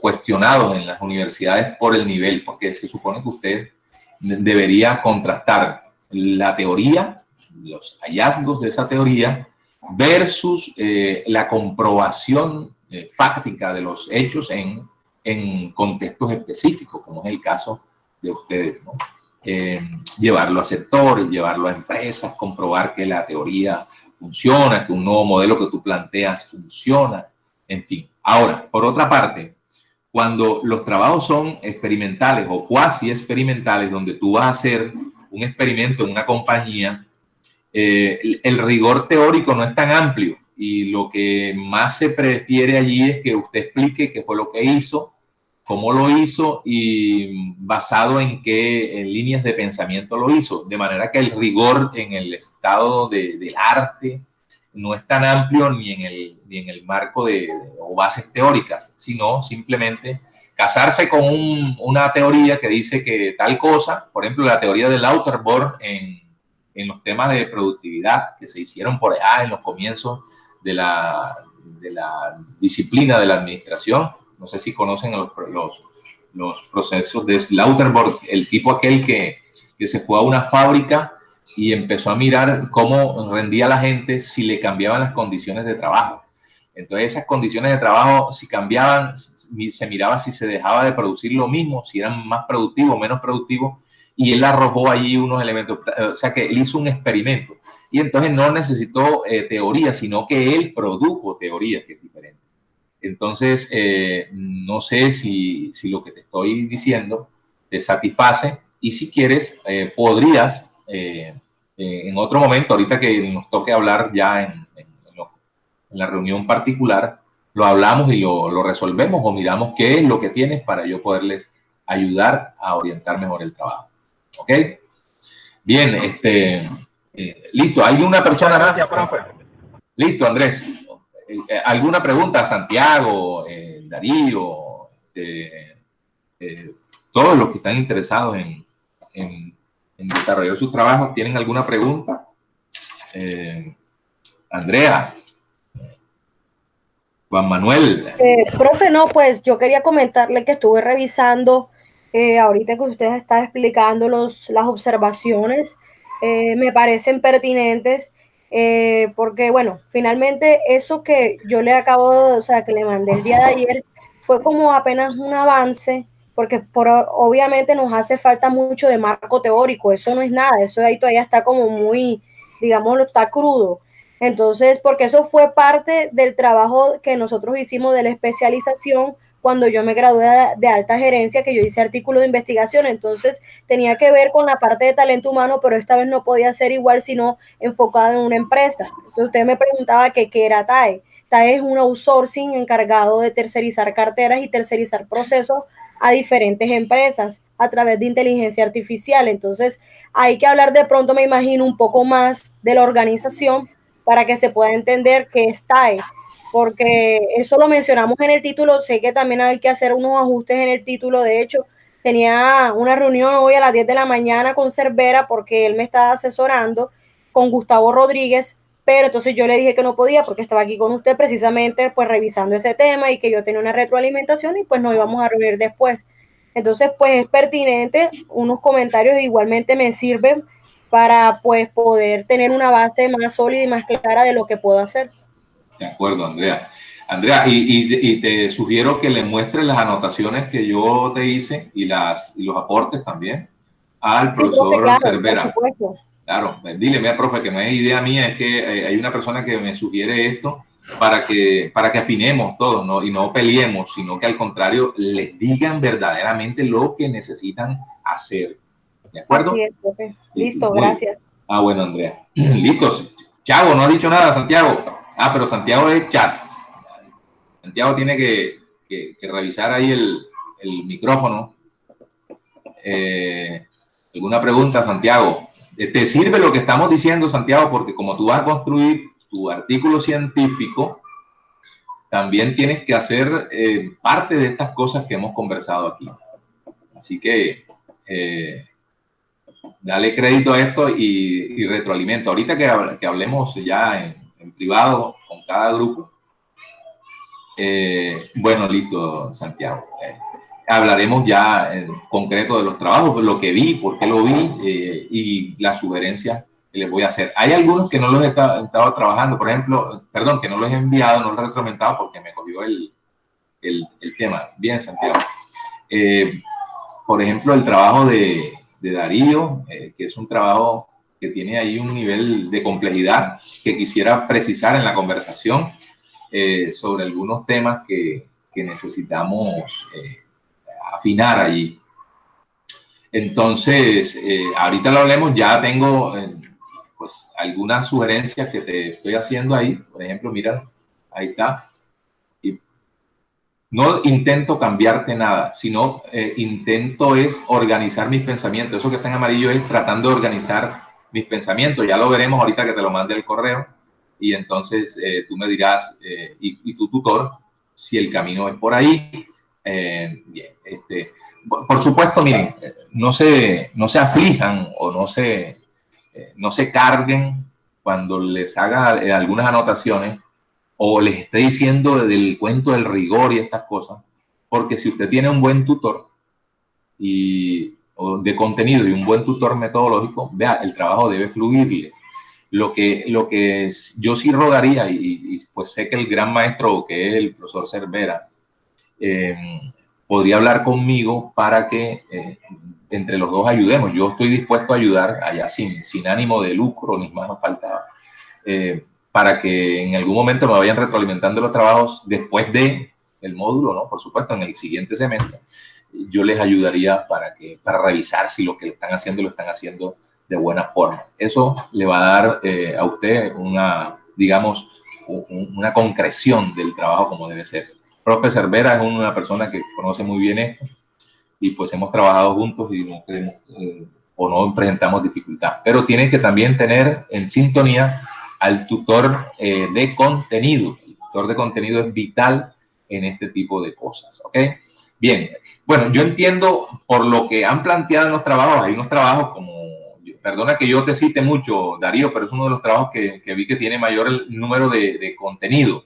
cuestionados en las universidades por el nivel, porque se supone que usted debería contrastar la teoría, los hallazgos de esa teoría, versus la comprobación fáctica de los hechos en contextos específicos, como es el caso de ustedes, ¿no? Llevarlo a sectores, llevarlo a empresas, comprobar que la teoría funciona, que un nuevo modelo que tú planteas funciona, en fin. Ahora, por otra parte, cuando los trabajos son experimentales o cuasi experimentales, donde tú vas a hacer un experimento en una compañía, el rigor teórico no es tan amplio y lo que más se prefiere allí es que usted explique qué fue lo que hizo, cómo lo hizo y basado en qué líneas de pensamiento lo hizo. De manera que el rigor en el estado del arte no es tan amplio ni en el marco o bases teóricas, sino simplemente casarse con una teoría que dice que tal cosa, por ejemplo, la teoría del Lauterbach en los temas de productividad que se hicieron por allá en los comienzos de la disciplina de la administración. No sé si conocen los procesos de Lauterbach, el tipo aquel que se fue a una fábrica y empezó a mirar cómo rendía la gente si le cambiaban las condiciones de trabajo. Entonces esas condiciones de trabajo, si cambiaban, se miraba si se dejaba de producir lo mismo, si eran más productivos o menos productivos, y él arrojó allí unos elementos, o sea que él hizo un experimento, y entonces no necesitó teoría, sino que él produjo teoría, que es diferente. Entonces, no sé si lo que te estoy diciendo te satisface, y si quieres, podrías en otro momento, ahorita que nos toque hablar ya en la reunión particular, lo hablamos y lo resolvemos o miramos qué es lo que tienes para yo poderles ayudar a orientar mejor el trabajo. ¿Ok? Bien, listo. ¿Hay una persona más? Gracias, profe. Listo, Andrés. ¿Alguna pregunta? Santiago, Darío, todos los que están interesados en desarrollar sus trabajos, ¿tienen alguna pregunta? Andrea, Juan Manuel. Profe, no, pues yo quería comentarle que estuve revisando ahorita que usted está explicando las observaciones, me parecen pertinentes porque, bueno, finalmente eso que yo le o sea, que le mandé el día de ayer fue como apenas un avance, porque obviamente nos hace falta mucho de marco teórico, eso no es nada, eso ahí todavía está como muy, digámoslo, está crudo. Entonces, porque eso fue parte del trabajo que nosotros hicimos de la especialización cuando yo me gradué de alta gerencia, que yo hice artículo de investigación, entonces tenía que ver con la parte de talento humano, pero esta vez no podía ser igual, sino enfocado en una empresa. Entonces usted me preguntaba qué era TAE. TAE es un outsourcing encargado de tercerizar carteras y tercerizar procesos a diferentes empresas a través de inteligencia artificial. Entonces hay que hablar de pronto, me imagino, un poco más de la organización para que se pueda entender qué es TAE, porque eso lo mencionamos en el título, sé que también hay que hacer unos ajustes en el título, de hecho, tenía una reunión hoy a las 10 de la mañana con Cervera porque él me estaba asesorando con Gustavo Rodríguez, pero entonces yo le dije que no podía porque estaba aquí con usted precisamente pues revisando ese tema y que yo tenía una retroalimentación y pues nos íbamos a reunir después. Entonces, pues es pertinente, unos comentarios igualmente me sirven para pues poder tener una base más sólida y más clara de lo que puedo hacer. De acuerdo, Andrea. Andrea, y te sugiero que le muestres las anotaciones que yo te hice y los aportes también al Sí, profe, profesor claro, por Cervera. supuesto. Claro, dile, mira, profe, que no es idea mía, es que hay una persona que me sugiere esto para que afinemos todos, ¿no? Y no peleemos, sino que al contrario, les digan verdaderamente lo que necesitan hacer. ¿De Así acuerdo? es, profe. Sí, Listo, muy bien. gracias. Ah, bueno, Andrea. Listos. Chavo, no has dicho nada, Santiago. Ah, pero Santiago es chat. Santiago tiene que revisar ahí el micrófono. ¿Alguna pregunta, Santiago? ¿Te sirve lo que estamos diciendo, Santiago? Porque como tú vas a construir tu artículo científico, también tienes que hacer parte de estas cosas que hemos conversado aquí. Así que dale crédito a esto y retroalimenta. Ahorita que hablemos ya en privado con cada grupo, bueno, listo, Santiago. Hablaremos ya en concreto de los trabajos, lo que vi, por qué lo vi y las sugerencias que les voy a hacer. Hay algunos que no los he estado trabajando, por ejemplo, perdón, que no los he enviado, no los he retroalimentado porque me cogió el tema. Bien, Santiago. Por ejemplo, el trabajo de Darío, que es un trabajo que tiene ahí un nivel de complejidad que quisiera precisar en la conversación sobre algunos temas que necesitamos afinar allí. Entonces, ahorita lo hablemos, ya tengo pues algunas sugerencias que te estoy haciendo ahí. Por ejemplo, mira, ahí está. Y no intento cambiarte nada, sino intento es organizar mis pensamientos. Eso que está en amarillo es tratando de organizar mis pensamientos. Ya lo veremos ahorita que te lo mande el correo. Y entonces tú me dirás, y tu tutor, si el camino es por ahí. Bien, por supuesto, miren, no se aflijan o no se carguen cuando les haga algunas anotaciones o les esté diciendo del cuento del rigor y estas cosas, porque si usted tiene un buen tutor o de contenido y un buen tutor metodológico, vea, el trabajo debe fluirle. Lo que yo sí rogaría, y pues sé que el gran maestro que es el profesor Cervera, podría hablar conmigo para que entre los dos ayudemos. Yo estoy dispuesto a ayudar allá sin ánimo de lucro, ni más nos faltaba, para que en algún momento me vayan retroalimentando los trabajos después de el módulo, ¿no? Por supuesto, en el siguiente semestre, yo les ayudaría para revisar si lo que están haciendo de buena forma. Eso le va a dar a usted digamos, una concreción del trabajo como debe ser. Profe Cervera es una persona que conoce muy bien esto y pues hemos trabajado juntos y no queremos o no presentamos dificultad, pero tienen que también tener en sintonía al tutor de contenido. El tutor de contenido es vital en este tipo de cosas, ¿ok? Bien, bueno, yo entiendo por lo que han planteado en los trabajos, hay unos trabajos como, perdona que yo te cite mucho, Darío, pero es uno de los trabajos que vi que tiene mayor el número de contenido.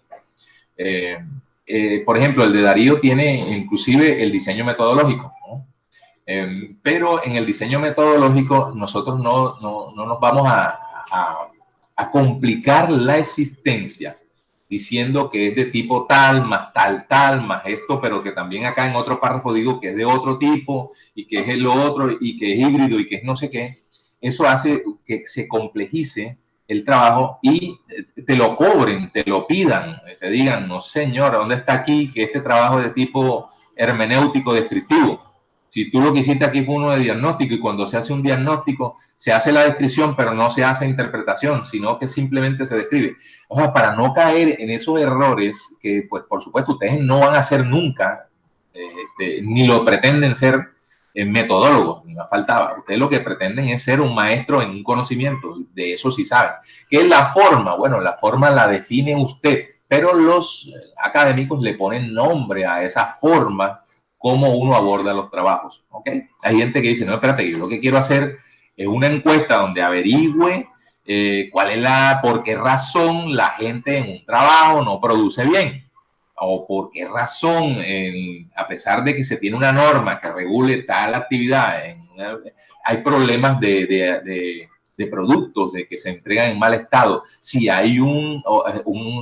Por ejemplo, el de Darío tiene inclusive el diseño metodológico, ¿no? Pero en el diseño metodológico nosotros no nos vamos a complicar la existencia diciendo que es de tipo tal, más esto, pero que también acá en otro párrafo digo que es de otro tipo y que es el otro y que es híbrido y que es no sé qué. Eso hace que se complejice el trabajo y te lo cobren, te lo pidan, te digan, no señor, ¿dónde está aquí que este trabajo es de tipo hermenéutico descriptivo? Si tú lo que hiciste aquí fue uno de diagnóstico y cuando se hace un diagnóstico se hace la descripción, pero no se hace interpretación, sino que simplemente se describe. O sea, para no caer en esos errores que, pues, por supuesto, ustedes no van a hacer nunca, ni lo pretenden ser metodólogos, ni más faltaba. Ustedes lo que pretenden es ser un maestro en un conocimiento, de eso sí saben. ¿Qué es la forma? Bueno, la forma la define usted, pero los académicos le ponen nombre a esa forma cómo uno aborda los trabajos, ¿ok? Hay gente que dice, no, espérate, yo lo que quiero hacer es una encuesta donde averigüe por qué razón la gente en un trabajo no produce bien. o por qué razón, a pesar de que se tiene una norma que regule tal actividad, hay problemas de productos de que se entregan en mal estado. Si hay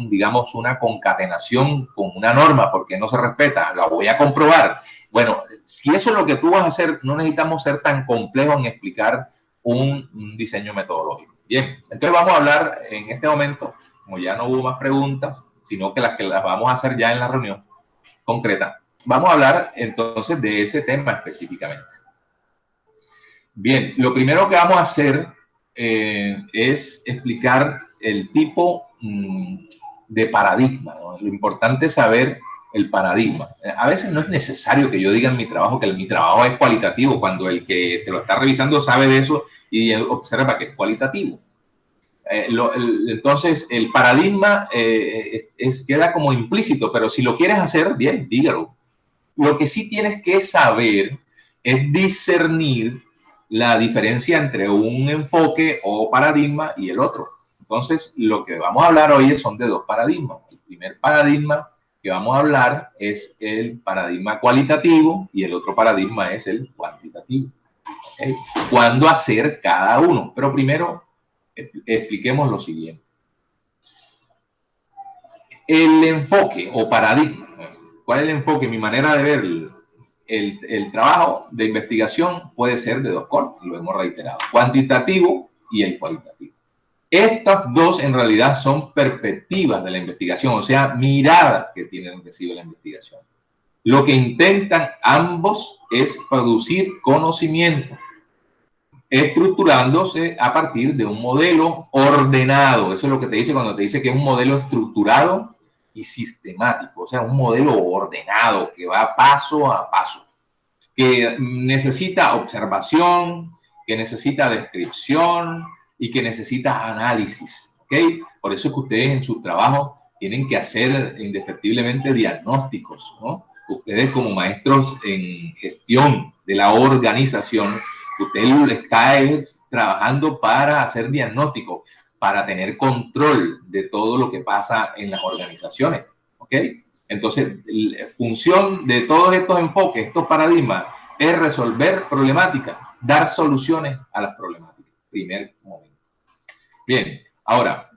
digamos, una concatenación con una norma porque no se respeta, la voy a comprobar. Bueno, si eso es lo que tú vas a hacer, no necesitamos ser tan complejos en explicar un diseño metodológico. Bien, entonces vamos a hablar en este momento, como ya no hubo más preguntas, sino que las vamos a hacer ya en la reunión concreta. Vamos a hablar entonces de ese tema específicamente. Bien, lo primero que vamos a hacer es explicar el tipo de paradigma, ¿no? Lo importante es saber el paradigma. A veces no es necesario que yo diga en mi trabajo que mi trabajo es cualitativo, cuando el que te lo está revisando sabe de eso y observa que es cualitativo. Entonces, el paradigma queda como implícito, pero si lo quieres hacer, bien, dígalo. Lo que sí tienes que saber es discernir la diferencia entre un enfoque o paradigma y el otro. Entonces, lo que vamos a hablar hoy son de dos paradigmas. El primer paradigma que vamos a hablar es el paradigma cualitativo y el otro paradigma es el cuantitativo. ¿Okay? ¿Cuándo hacer cada uno? Pero primero, expliquemos lo siguiente. El enfoque o paradigma. ¿Cuál es el enfoque? Mi manera de ver el trabajo de investigación puede ser de dos cortes, lo hemos reiterado, cuantitativo y el cualitativo. Estas dos en realidad son perspectivas de la investigación, o sea, miradas que tienen que seguir la investigación. Lo que intentan ambos es producir conocimiento, estructurándose a partir de un modelo ordenado. Eso es lo que te dice cuando te dice que es un modelo estructurado y sistemático, o sea, un modelo ordenado que va paso a paso, que necesita observación, que necesita descripción y que necesita análisis, ¿ok? Por eso es que ustedes en sus trabajos tienen que hacer indefectiblemente diagnósticos, ¿no? Ustedes como maestros en gestión de la organización, usted está trabajando para hacer diagnóstico, para tener control de todo lo que pasa en las organizaciones, ¿ok? Entonces, la función de todos estos enfoques, estos paradigmas, es resolver problemáticas, dar soluciones a las problemáticas. Primer momento. Bien, ahora,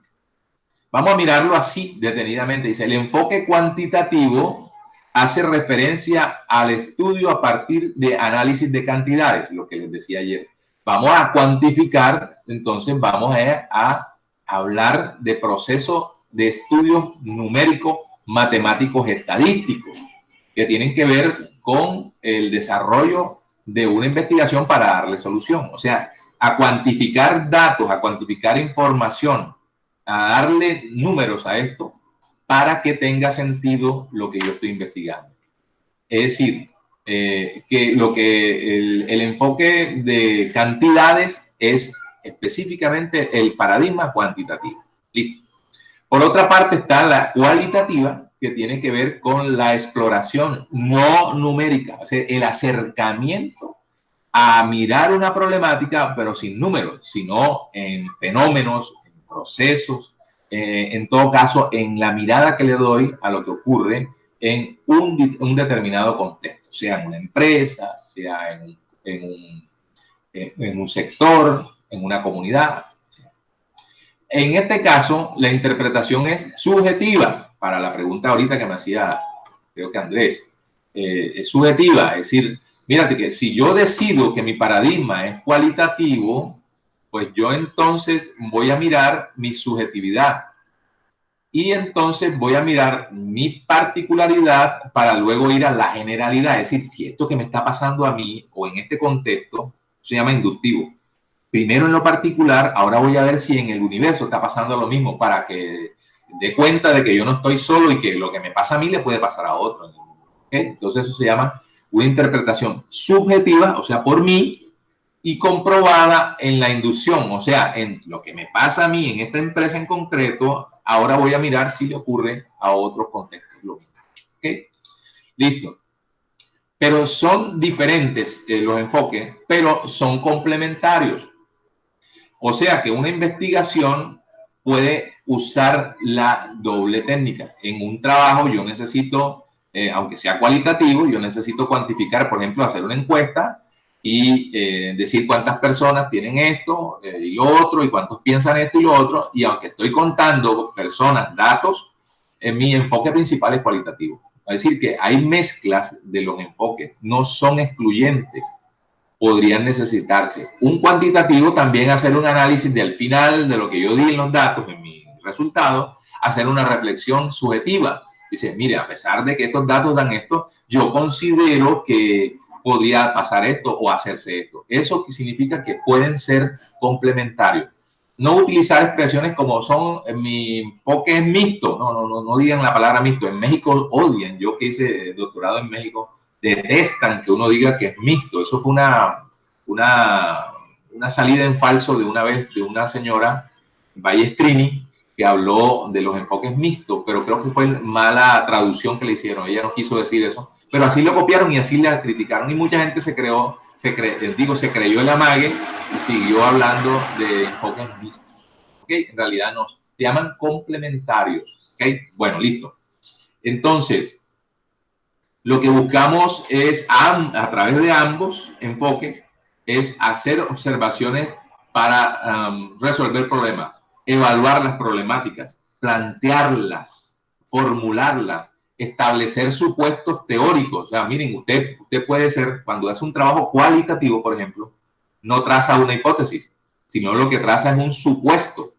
vamos a mirarlo así detenidamente. Dice, el enfoque cuantitativo hace referencia al estudio a partir de análisis de cantidades, lo que les decía ayer. Vamos a cuantificar, entonces vamos a hablar de procesos de estudios numéricos, matemáticos, estadísticos, que tienen que ver con el desarrollo de una investigación para darle solución. O sea, a cuantificar datos, a cuantificar información, a darle números a esto para que tenga sentido lo que yo estoy investigando. Es decir, que el enfoque de cantidades es específicamente el paradigma cuantitativo. Listo. Por otra parte está la cualitativa, que tiene que ver con la exploración no numérica, o sea, el acercamiento a mirar una problemática, pero sin números, sino en fenómenos, en procesos, en todo caso, en la mirada que le doy a lo que ocurre en un determinado contexto, sea en una empresa, sea en un sector, en una comunidad. En este caso, la interpretación es subjetiva, para la pregunta ahorita que me hacía, creo que Andrés, es subjetiva, es decir, mírate que si yo decido que mi paradigma es cualitativo, pues yo entonces voy a mirar mi subjetividad y entonces voy a mirar mi particularidad para luego ir a la generalidad, es decir, si esto que me está pasando a mí o en este contexto se llama inductivo. Primero en lo particular, ahora voy a ver si en el universo está pasando lo mismo para que dé cuenta de que yo no estoy solo y que lo que me pasa a mí le puede pasar a otro. ¿Okay? Entonces eso se llama una interpretación subjetiva, o sea, por mí, y comprobada en la inducción, o sea, en lo que me pasa a mí en esta empresa en concreto, ahora voy a mirar si le ocurre a otros contextos lo mismo. ¿Okay? Listo. Pero son diferentes los enfoques, pero son complementarios. O sea que una investigación puede usar la doble técnica. En un trabajo yo necesito, aunque sea cualitativo, yo necesito cuantificar, por ejemplo, hacer una encuesta y decir cuántas personas tienen esto y lo otro, y cuántos piensan esto y lo otro, y aunque estoy contando personas, datos, mi enfoque principal es cualitativo. Es decir, que hay mezclas de los enfoques, no son excluyentes, podrían necesitarse. Un cuantitativo también hacer un análisis del final de lo que yo di en los datos, en mi resultado, hacer una reflexión subjetiva. Dice, mire, a pesar de que estos datos dan esto, yo considero que podría pasar esto o hacerse esto. Eso significa que pueden ser complementarios. No utilizar expresiones como son, mi enfoque es mixto. No digan la palabra mixto. En México odian, yo que hice doctorado en México, detestan que uno diga que es mixto. Eso fue una salida en falso de una vez de una señora, Ballestrini, que habló de los enfoques mixtos, pero creo que fue mala traducción que le hicieron. Ella no quiso decir eso, pero así lo copiaron y así la criticaron, y mucha gente se creyó el amague y siguió hablando de enfoques mixtos. ¿Okay? En realidad no, se llaman complementarios. ¿Okay? Bueno, listo. Entonces, lo que buscamos es, a través de ambos enfoques, es hacer observaciones para resolver problemas, evaluar las problemáticas, plantearlas, formularlas, establecer supuestos teóricos. O sea, miren, usted puede ser, cuando hace un trabajo cualitativo, por ejemplo, no traza una hipótesis, sino lo que traza es un supuesto.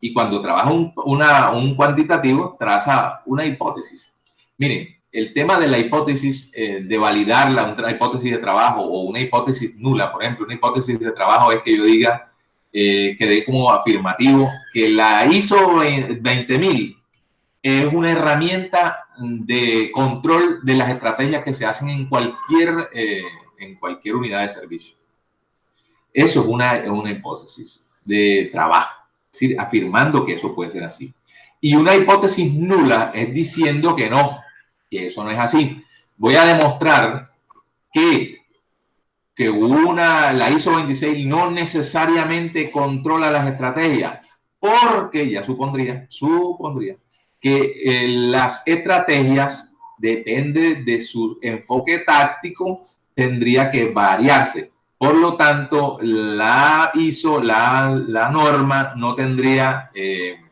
Y cuando trabaja un cuantitativo, traza una hipótesis. Miren, el tema de la hipótesis, de validarla, una hipótesis de trabajo o una hipótesis nula, por ejemplo, una hipótesis de trabajo es que yo diga, que dé como afirmativo, que la ISO 20000 es una herramienta de control de las estrategias que se hacen en cualquier unidad de servicio. Eso es una hipótesis de trabajo, es decir, afirmando que eso puede ser así. Y una hipótesis nula es diciendo que no, que eso no es así. Voy a demostrar que la ISO 26 no necesariamente controla las estrategias, porque ya supondría que las estrategias, depende de su enfoque táctico, tendría que variarse. Por lo tanto, la ISO, la norma, no tendría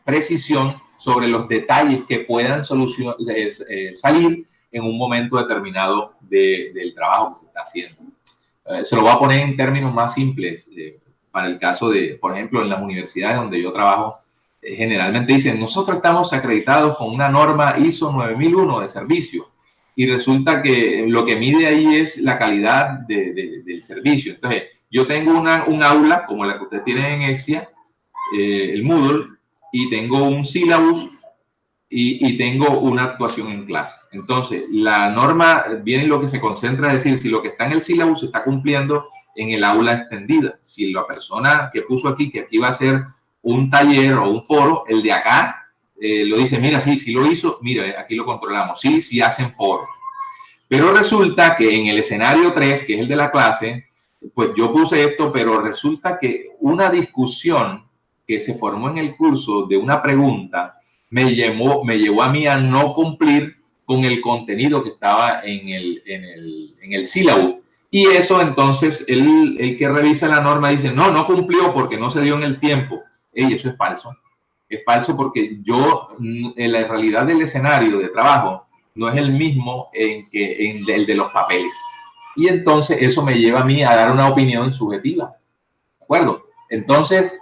precisión sobre los detalles que puedan salir en un momento determinado del trabajo que se está haciendo. Se lo voy a poner en términos más simples. Para el caso de, por ejemplo, en las universidades donde yo trabajo, generalmente dicen, nosotros estamos acreditados con una norma ISO 9001 de servicio, y resulta que lo que mide ahí es la calidad del servicio. Entonces, yo tengo un aula como la que ustedes tienen en EXIA, el Moodle, y tengo un syllabus y tengo una actuación en clase. Entonces, la norma viene lo que se concentra, es decir, si lo que está en el syllabus se está cumpliendo en el aula extendida. Si la persona que puso aquí, que aquí va a ser un taller o un foro, el de acá lo dice, mira, sí lo hizo, mira, aquí lo controlamos, sí hacen foro. Pero resulta que en el escenario 3, que es el de la clase, pues yo puse esto, pero resulta que una discusión que se formó en el curso de una pregunta me llevó a mí a no cumplir con el contenido que estaba en el sílabo. Y eso entonces el que revisa la norma dice, no cumplió porque no se dio en el tiempo. Y eso es falso. Es falso porque en la realidad del escenario de trabajo no es el mismo en el de los papeles. Y entonces eso me lleva a mí a dar una opinión subjetiva. ¿De acuerdo? Entonces,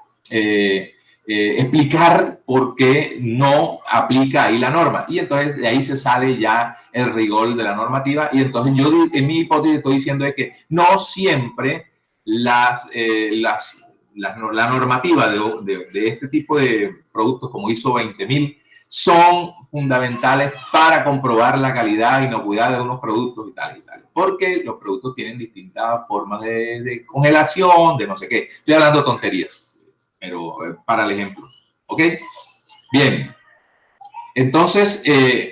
explicar por qué no aplica ahí la norma. Y entonces de ahí se sale ya el rigor de la normativa. Y entonces yo en mi hipótesis estoy diciendo es que no siempre la normativa de este tipo de productos como ISO 20000 son fundamentales para comprobar la calidad e inocuidad de unos productos y tal, porque los productos tienen distintas formas de congelación, de no sé qué. Estoy hablando de tonterías, pero para el ejemplo. ¿Ok? Bien. Entonces,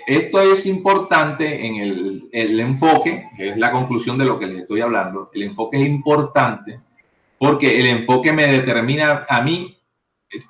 esto es importante en el enfoque, que es la conclusión de lo que les estoy hablando. El enfoque es importante porque el enfoque me determina a mí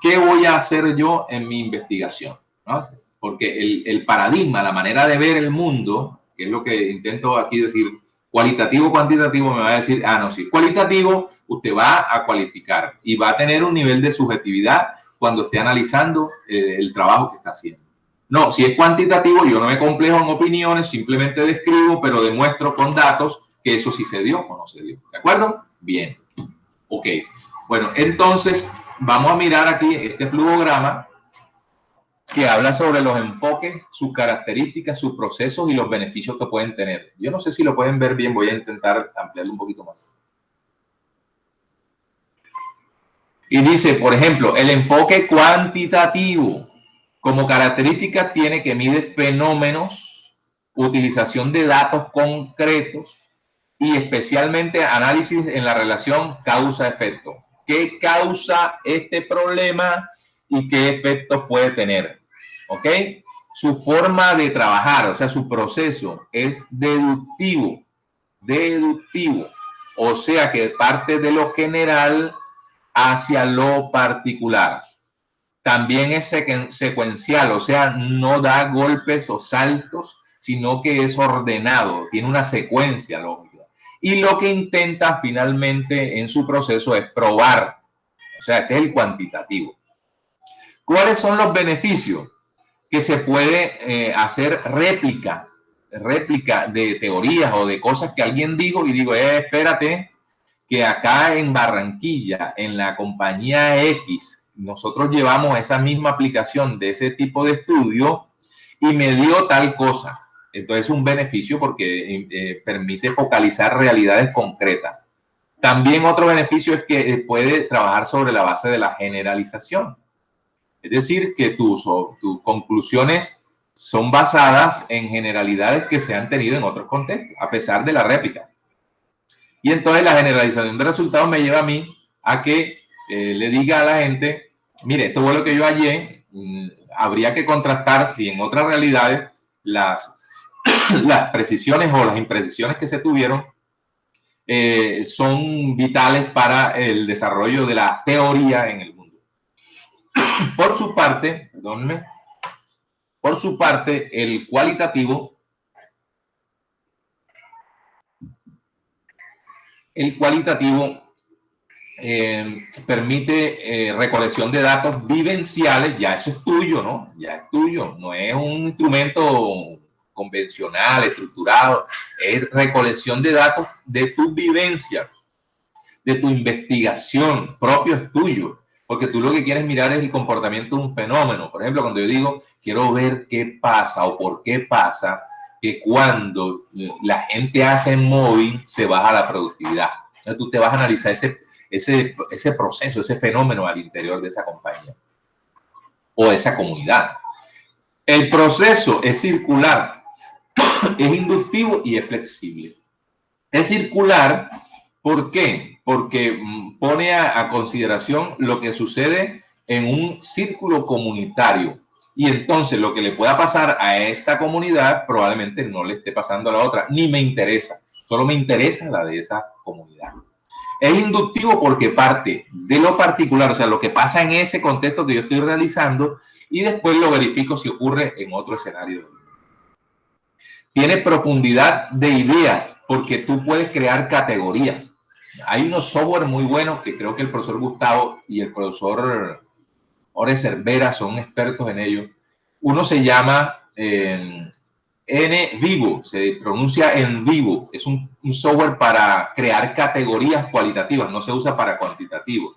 ¿qué voy a hacer yo en mi investigación? ¿No? Porque el paradigma, la manera de ver el mundo, que es lo que intento aquí decir, cualitativo, cuantitativo, me va a decir, ah, no, sí, cualitativo, usted va a cualificar y va a tener un nivel de subjetividad cuando esté analizando el trabajo que está haciendo. No, si es cuantitativo, yo no me complejo en opiniones, simplemente describo, pero demuestro con datos que eso sí se dio o no se dio. ¿De acuerdo? Bien. Ok. Bueno, entonces vamos a mirar aquí este flujograma que habla sobre los enfoques, sus características, sus procesos y los beneficios que pueden tener. Yo no sé si lo pueden ver bien, voy a intentar ampliarlo un poquito más. Y dice, por ejemplo, el enfoque cuantitativo como característica tiene que mide fenómenos, utilización de datos concretos y especialmente análisis en la relación causa-efecto. ¿Qué causa este problema y qué efectos puede tener? ¿Ok? Su forma de trabajar, o sea, su proceso es deductivo, o sea que parte de lo general hacia lo particular. También es secuencial, o sea, no da golpes o saltos, sino que es ordenado, tiene una secuencia lógica. Y lo que intenta finalmente en su proceso es probar, o sea, este es el cuantitativo. ¿Cuáles son los beneficios? Que se puede hacer réplica de teorías o de cosas que alguien dijo y digo, espérate, que acá en Barranquilla, en la compañía X, nosotros llevamos esa misma aplicación de ese tipo de estudio y me dio tal cosa. Entonces es un beneficio porque permite focalizar realidades concretas. También otro beneficio es que puede trabajar sobre la base de la generalización. Es decir, que tus conclusiones son basadas en generalidades que se han tenido en otros contextos, a pesar de la réplica. Y entonces la generalización de resultados me lleva a mí a que le diga a la gente, mire, esto fue lo que yo hallé, habría que contrastar si en otras realidades las precisiones o las imprecisiones que se tuvieron son vitales para el desarrollo de la teoría en el mundo. Por su parte, perdónenme, por su parte, el cualitativo permite recolección de datos vivenciales, ya eso es tuyo, ¿no? Ya es tuyo, no es un instrumento convencional, estructurado, es recolección de datos de tu vivencia, de tu investigación, propio es tuyo, porque tú lo que quieres mirar es el comportamiento de un fenómeno. Por ejemplo, cuando yo digo, quiero ver qué pasa o por qué pasa que cuando la gente hace móvil se baja la productividad. Entonces tú te vas a analizar ese proceso, ese fenómeno al interior de esa compañía o de esa comunidad. El proceso es circular, es inductivo y es flexible. Es circular, ¿por qué? Porque pone a consideración lo que sucede en un círculo comunitario. Y entonces lo que le pueda pasar a esta comunidad probablemente no le esté pasando a la otra, ni me interesa, solo me interesa la de esa comunidad. Es inductivo porque parte de lo particular, o sea, lo que pasa en ese contexto que yo estoy realizando y después lo verifico si ocurre en otro escenario. Tiene profundidad de ideas porque tú puedes crear categorías. Hay unos software muy buenos que creo que el profesor Gustavo y el profesor Ore Cervera son expertos en ello. Uno se llama NVivo, se pronuncia NVivo. Es un software para crear categorías cualitativas, no se usa para cuantitativo.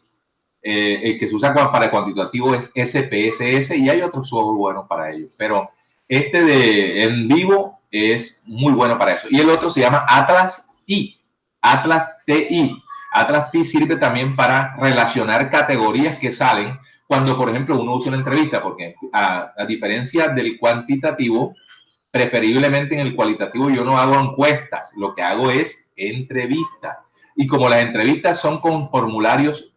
El que se usa para cuantitativo es SPSS y hay otros software buenos para ello. Pero este de NVivo es muy bueno para eso. Y el otro se llama Atlas TI. Atlas TI. Atlas TI sirve también para relacionar categorías que salen cuando, por ejemplo, uno usa una entrevista, porque a diferencia del cuantitativo, preferiblemente en el cualitativo yo no hago encuestas, lo que hago es entrevista. Y como las entrevistas son con formularios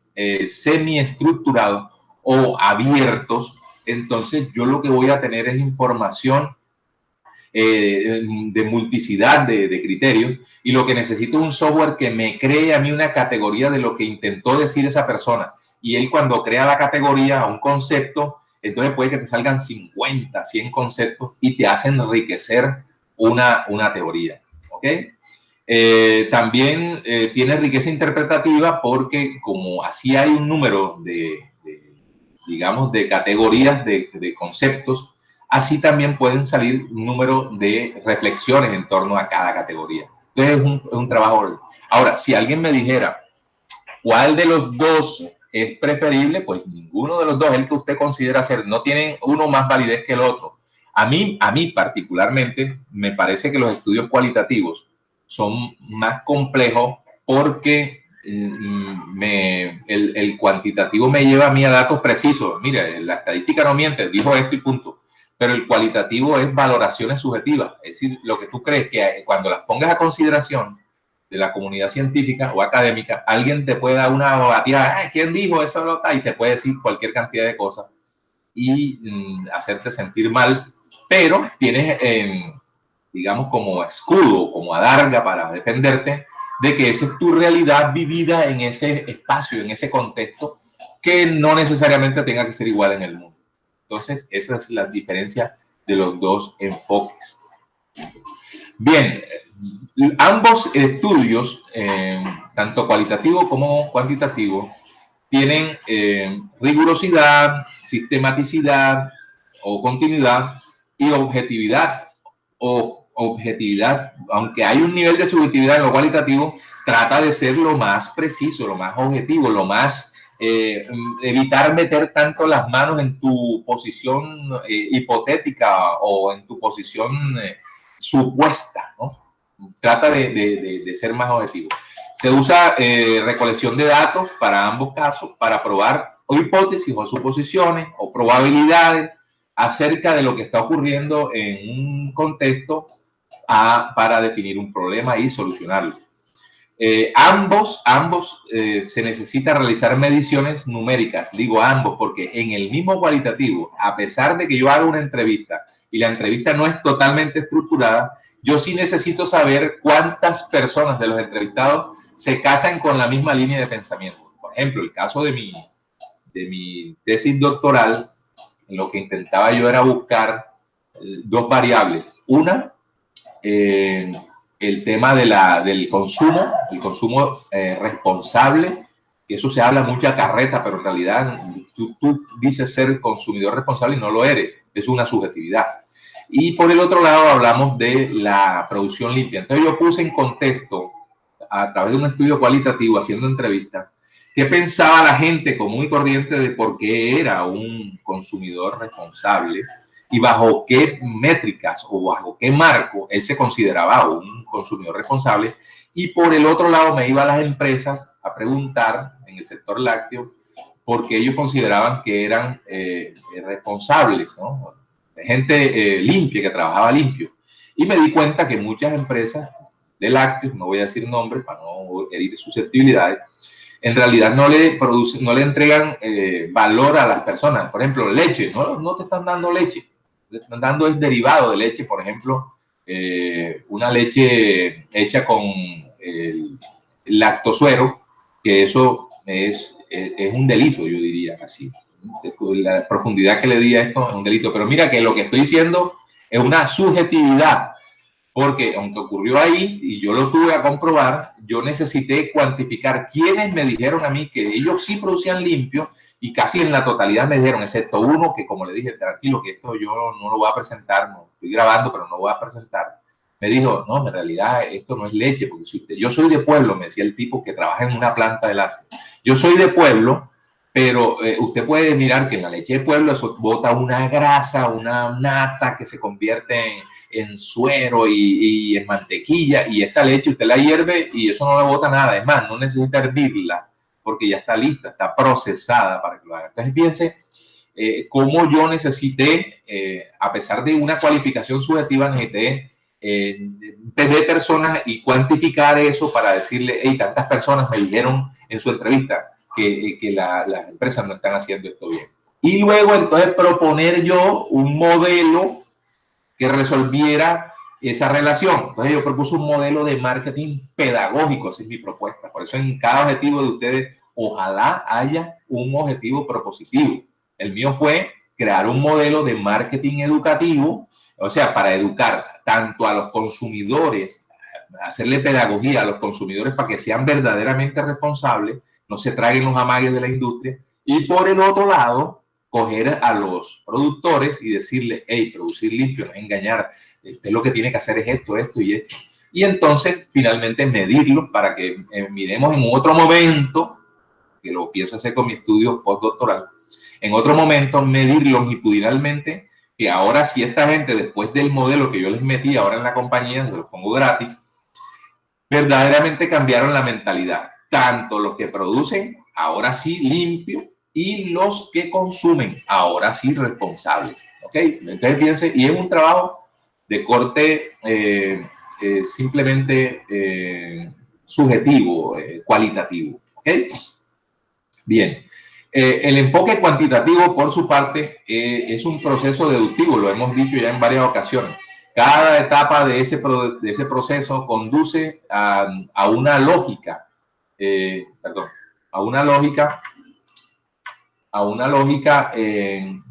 semiestructurados o abiertos, entonces yo lo que voy a tener es información de multiplicidad de criterios y lo que necesito es un software que me cree a mí una categoría de lo que intentó decir esa persona. y él cuando crea la categoría, un concepto, entonces puede que te salgan 50, 100 conceptos y te hacen enriquecer una teoría, ¿ok? También tiene riqueza interpretativa porque como así hay un número digamos, de categorías de conceptos, así también pueden salir un número de reflexiones en torno a cada categoría. Entonces es un trabajo. Ahora, si alguien me dijera cuál de los dos es preferible, pues ninguno de los dos es el que usted considera ser. No tienen uno más validez que el otro. A mí particularmente me parece que los estudios cualitativos son más complejos porque el cuantitativo me lleva a mí a datos precisos. Mira, la estadística no miente, dijo esto y punto. Pero el cualitativo es valoraciones subjetivas. Es decir, lo que tú crees que cuando las pongas a consideración de la comunidad científica o académica, alguien te puede dar una batida, ¿quién dijo eso? Y te puede decir cualquier cantidad de cosas y hacerte sentir mal, pero tienes, digamos, como escudo, como adarga para defenderte de que esa es tu realidad vivida en ese espacio, en ese contexto, que no necesariamente tenga que ser igual en el mundo. Entonces, esa es la diferencia de los dos enfoques. Bien, ambos estudios, tanto cualitativo como cuantitativo, tienen rigurosidad, sistematicidad o continuidad y objetividad. Aunque hay un nivel de subjetividad en lo cualitativo, trata de ser lo más preciso, lo más objetivo, lo más evitar meter tanto las manos en tu posición hipotética o en tu posición supuesta, ¿no? Trata de ser más objetivo. Se usa recolección de datos para ambos casos para probar o hipótesis o suposiciones o probabilidades acerca de lo que está ocurriendo en un contexto para definir un problema y solucionarlo. Ambos se necesita realizar mediciones numéricas, digo ambos, porque en el mismo cualitativo, a pesar de que yo haga una entrevista y la entrevista no es totalmente estructurada, yo sí necesito saber cuántas personas de los entrevistados se casan con la misma línea de pensamiento. Por ejemplo, el caso de mi tesis doctoral, lo que intentaba yo era buscar dos variables. Una, el tema del consumo, el consumo responsable, que eso se habla mucha carreta, pero en realidad tú dices ser consumidor responsable y no lo eres, es una subjetividad. Y por el otro lado hablamos de la producción limpia. Entonces yo puse en contexto, a través de un estudio cualitativo, haciendo entrevistas, qué pensaba la gente común y corriente de por qué era un consumidor responsable y bajo qué métricas o bajo qué marco él se consideraba un consumidor responsable. Y por el otro lado me iba a las empresas a preguntar en el sector lácteo porque ellos consideraban que eran responsables, ¿no? Gente limpia, que trabajaba limpio. Y me di cuenta que muchas empresas de lácteos, no voy a decir nombres para no herir susceptibilidades, en realidad no le entregan valor a las personas. Por ejemplo, leche, no te están dando leche, te están dando es derivado de leche, por ejemplo, una leche hecha con el lactosuero, que eso es un delito, yo diría así. La profundidad que le di a esto es un delito, pero mira que lo que estoy diciendo es una subjetividad, porque aunque ocurrió ahí y yo lo tuve a comprobar, yo necesité cuantificar quiénes me dijeron a mí que ellos sí producían limpio y casi en la totalidad me dijeron, excepto uno que, como le dije, tranquilo, que esto yo no lo voy a presentar, no estoy grabando, pero no lo voy a presentar. Me dijo, no, en realidad esto no es leche, porque si yo soy de pueblo, me decía el tipo que trabaja en una planta de lácteos. Yo soy de pueblo, pero usted puede mirar que en la leche de pueblo eso bota una grasa, una nata que se convierte en suero y en mantequilla, y esta leche usted la hierve y eso no le bota nada. Es más, no necesita hervirla porque ya está lista, está procesada para que lo haga. Entonces piense cómo yo necesité, a pesar de una cualificación subjetiva, necesité tener personas y cuantificar eso para decirle, hey, tantas personas me dijeron en su entrevista que las empresas no están haciendo esto bien. Y luego entonces proponer yo un modelo que resolviera esa relación. Entonces yo propuse un modelo de marketing pedagógico, esa es mi propuesta. Por eso en cada objetivo de ustedes ojalá haya un objetivo propositivo. El mío fue crear un modelo de marketing educativo, o sea, para educar tanto a los consumidores, hacerle pedagogía a los consumidores para que sean verdaderamente responsables, no se traguen los amagues de la industria, y por el otro lado, coger a los productores y decirles, hey, producir limpio, no es engañar, usted lo que tiene que hacer es esto, esto y esto. Y entonces, finalmente, medirlos para que miremos en otro momento, que lo pienso hacer con mi estudio postdoctoral, en otro momento medir longitudinalmente que ahora sí esta gente, después del modelo que yo les metí ahora en la compañía, se los pongo gratis, verdaderamente cambiaron la mentalidad. Tanto los que producen, ahora sí limpio, y los que consumen, ahora sí responsables. ¿Ok? Entonces piensen, y es un trabajo de corte simplemente subjetivo, cualitativo. ¿Ok? Bien. El enfoque cuantitativo, por su parte, es un proceso deductivo, lo hemos dicho ya en varias ocasiones. Cada etapa de ese proceso conduce a una lógica,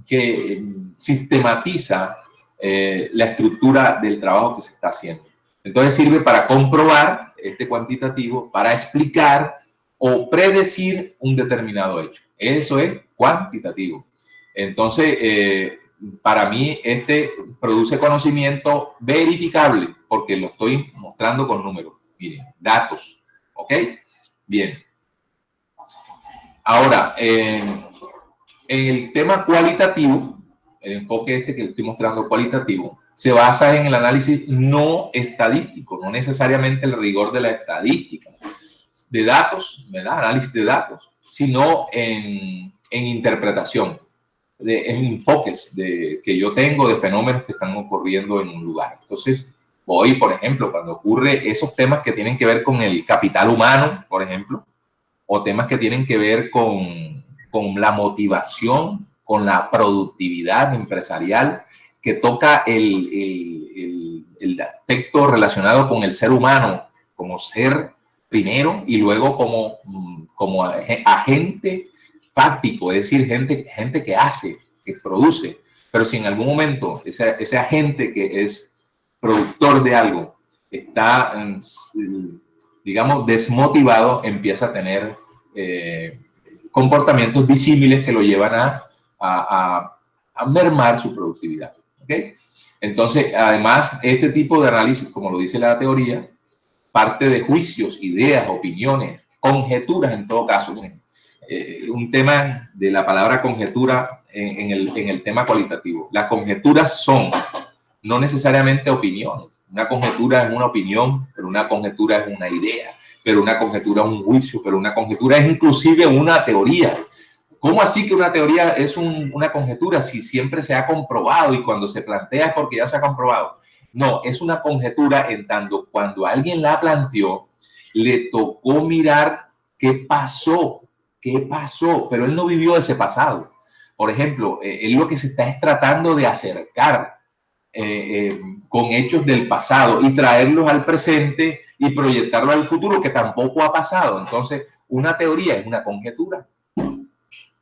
que sistematiza la estructura del trabajo que se está haciendo. Entonces sirve para comprobar este cuantitativo, para explicar o predecir un determinado hecho. Eso es cuantitativo. Entonces, para mí, este produce conocimiento verificable porque lo estoy mostrando con números. Miren, datos. ¿Ok? Bien. Ahora, en el tema cualitativo, el enfoque este que le estoy mostrando cualitativo, se basa en el análisis no estadístico, no necesariamente el rigor de la estadística de datos, ¿verdad? Análisis de datos, sino en interpretación, en enfoques que yo tengo de fenómenos que están ocurriendo en un lugar. Entonces, hoy, por ejemplo, cuando ocurre esos temas que tienen que ver con el capital humano, por ejemplo, o temas que tienen que ver con la motivación, con la productividad empresarial, que toca el aspecto relacionado con el ser humano como ser primero y luego como agente fáctico, es decir, gente que hace, que produce. Pero si en algún momento ese agente que es productor de algo está, digamos, desmotivado, empieza a tener comportamientos disímiles que lo llevan a mermar su productividad. ¿Okay? Entonces, además, este tipo de análisis, como lo dice la teoría, parte de juicios, ideas, opiniones, conjeturas en todo caso. Un tema de la palabra conjetura en el tema cualitativo. Las conjeturas son no necesariamente opiniones. Una conjetura es una opinión, pero una conjetura es una idea, pero una conjetura es un juicio, pero una conjetura es inclusive una teoría. ¿Cómo así que una teoría es una conjetura si siempre se ha comprobado y cuando se plantea es porque ya se ha comprobado? No, es una conjetura en tanto cuando alguien la planteó, le tocó mirar qué pasó, pero él no vivió ese pasado. Por ejemplo, él lo que se está es tratando de acercar con hechos del pasado y traerlos al presente y proyectarlo al futuro que tampoco ha pasado. Entonces, una teoría es una conjetura.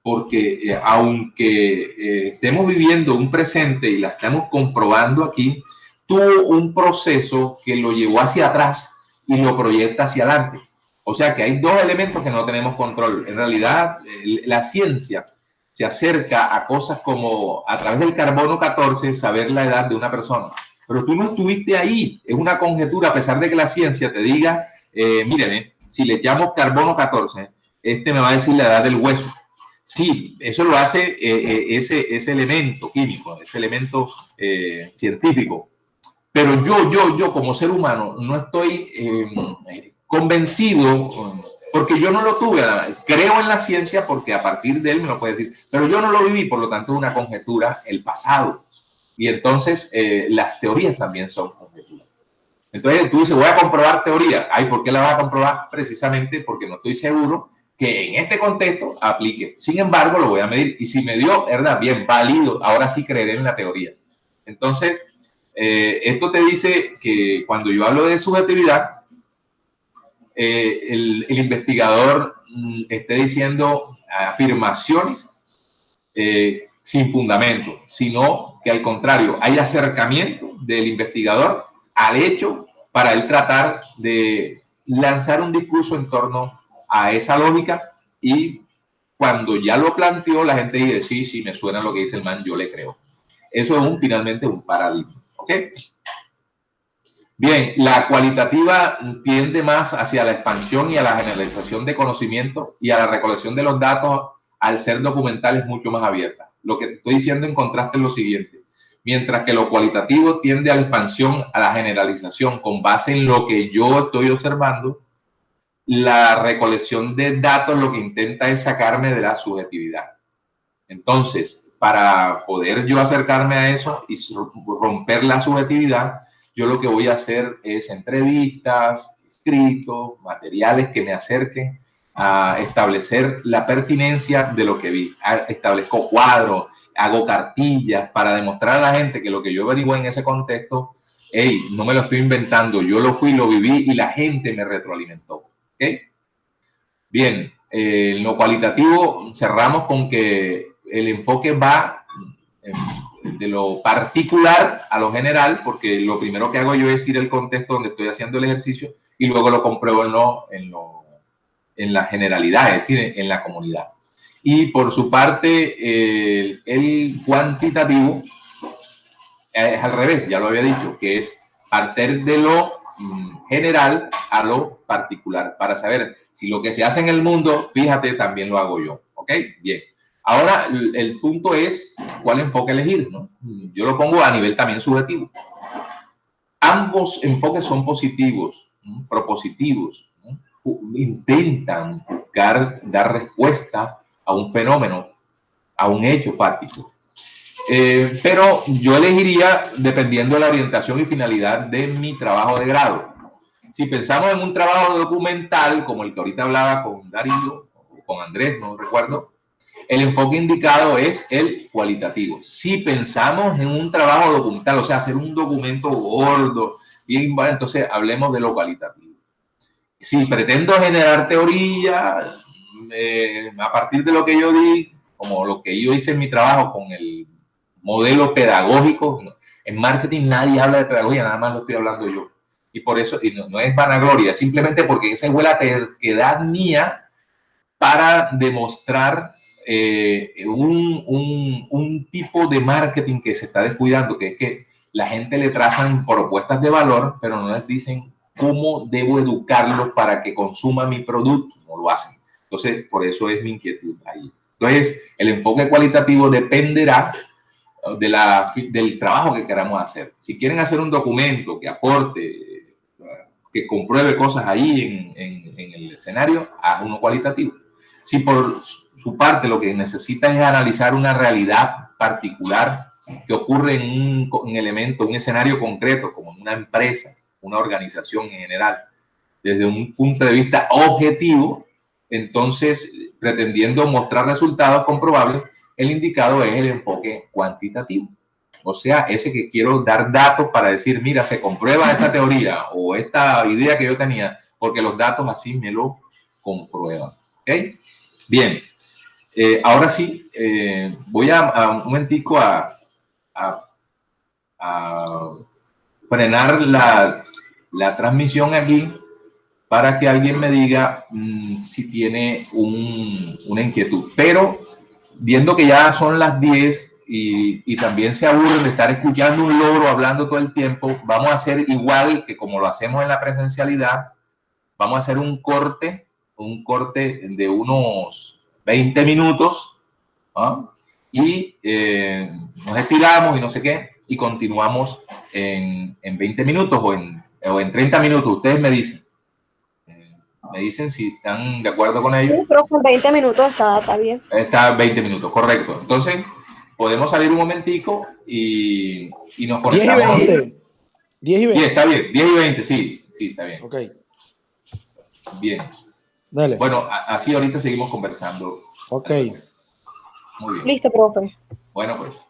Porque aunque estemos viviendo un presente y la estamos comprobando aquí, tuvo un proceso que lo llevó hacia atrás y lo proyecta hacia adelante. O sea que hay dos elementos que no tenemos control. En realidad, la ciencia se acerca a cosas como a través del carbono 14, saber la edad de una persona. Pero tú no estuviste ahí, es una conjetura, a pesar de que la ciencia te diga, miren, si le llamo carbono 14, este me va a decir la edad del hueso. Sí, eso lo hace ese elemento químico, ese elemento científico. Pero yo como ser humano no estoy convencido, porque yo no lo tuve. Creo en la ciencia porque a partir de él me lo puede decir, pero yo no lo viví, por lo tanto es una conjetura el pasado. Y entonces las teorías también son conjeturas. Entonces tú dices, voy a comprobar teoría. Ay, ¿por qué la vas a comprobar? Precisamente porque no estoy seguro que en este contexto aplique. Sin embargo, lo voy a medir. Y si me dio, ¿verdad? Bien, válido. Ahora sí creeré en la teoría. Entonces, esto te dice que cuando yo hablo de subjetividad, el investigador esté diciendo afirmaciones sin fundamento, sino que al contrario, hay acercamiento del investigador al hecho para él tratar de lanzar un discurso en torno a esa lógica, y cuando ya lo planteó, la gente dice, sí, sí, me suena lo que dice el man, yo le creo. Eso es finalmente un paradigma. ¿Ok? Bien, la cualitativa tiende más hacia la expansión y a la generalización de conocimiento y a la recolección de los datos, al ser documentales mucho más abiertas. Lo que te estoy diciendo en contraste es lo siguiente. Mientras que lo cualitativo tiende a la expansión, a la generalización con base en lo que yo estoy observando, la recolección de datos lo que intenta es sacarme de la subjetividad. Entonces, para poder yo acercarme a eso y romper la subjetividad, yo lo que voy a hacer es entrevistas, escritos, materiales que me acerquen a establecer la pertinencia de lo que vi. Establezco cuadros, hago cartillas para demostrar a la gente que lo que yo averigué en ese contexto, hey, no me lo estoy inventando, yo lo fui, lo viví y la gente me retroalimentó. ¿Okay? Bien, en lo cualitativo cerramos con que el enfoque va de lo particular a lo general, porque lo primero que hago yo es ir al contexto donde estoy haciendo el ejercicio y luego lo compruebo en la generalidad, es decir, en la comunidad. Y por su parte, el cuantitativo es al revés, ya lo había dicho, que es partir de lo general a lo particular, para saber si lo que se hace en el mundo, fíjate, también lo hago yo. ¿Ok? Bien. Ahora, el punto es cuál enfoque elegir, ¿no? Yo lo pongo a nivel también subjetivo. Ambos enfoques son positivos, ¿no? Propositivos, ¿no? Intentan buscar dar respuesta a un fenómeno, a un hecho fáctico. Pero yo elegiría dependiendo de la orientación y finalidad de mi trabajo de grado. Si pensamos en un trabajo documental, como el que ahorita hablaba con Darío o con Andrés, no recuerdo, el enfoque indicado es el cualitativo. Si pensamos en un trabajo documental, o sea, hacer un documento gordo, bien, bueno, entonces hablemos de lo cualitativo. Si pretendo generar teoría, a partir de lo que yo di, como lo que yo hice en mi trabajo con el modelo pedagógico, en marketing nadie habla de pedagogía, nada más lo estoy hablando yo. Y por eso, y no es vanagloria, simplemente porque esa fue la terquedad mía para demostrar un tipo de marketing que se está descuidando, que es que la gente le trazan propuestas de valor, pero no les dicen cómo debo educarlos para que consuma mi producto, no lo hacen. Entonces, por eso es mi inquietud ahí. Entonces, el enfoque cualitativo dependerá del trabajo que queramos hacer. Si quieren hacer un documento que aporte, que compruebe cosas ahí en el escenario, haz uno cualitativo. Si por su parte lo que necesita es analizar una realidad particular que ocurre en un elemento, un escenario concreto, como en una empresa, una organización en general, desde un punto de vista objetivo, entonces, pretendiendo mostrar resultados comprobables, el indicado es el enfoque cuantitativo. O sea, ese que quiero dar datos para decir, mira, se comprueba esta teoría o esta idea que yo tenía, porque los datos así me lo comprueban. ¿Ok? Bien. Ahora sí, voy a un momentico a frenar la transmisión aquí para que alguien me diga si tiene una inquietud. Pero viendo que ya son las 10 y también se aburren de estar escuchando un loro hablando todo el tiempo, vamos a hacer igual que como lo hacemos en la presencialidad, vamos a hacer un corte de unos 20 minutos, ¿no? Y nos estiramos y no sé qué, y continuamos en 20 minutos o en 30 minutos. Ustedes me dicen si están de acuerdo con ellos. Sí, pero con 20 minutos está bien. Está 20 minutos, correcto. Entonces, podemos salir un momentico y nos conectamos. 10 y 20. 10 y 20. 10, está bien. 10 y 20, sí, está bien. Ok. Bien. Dale. Bueno, así ahorita seguimos conversando. Ok. Muy bien. Listo, profe. Bueno, pues.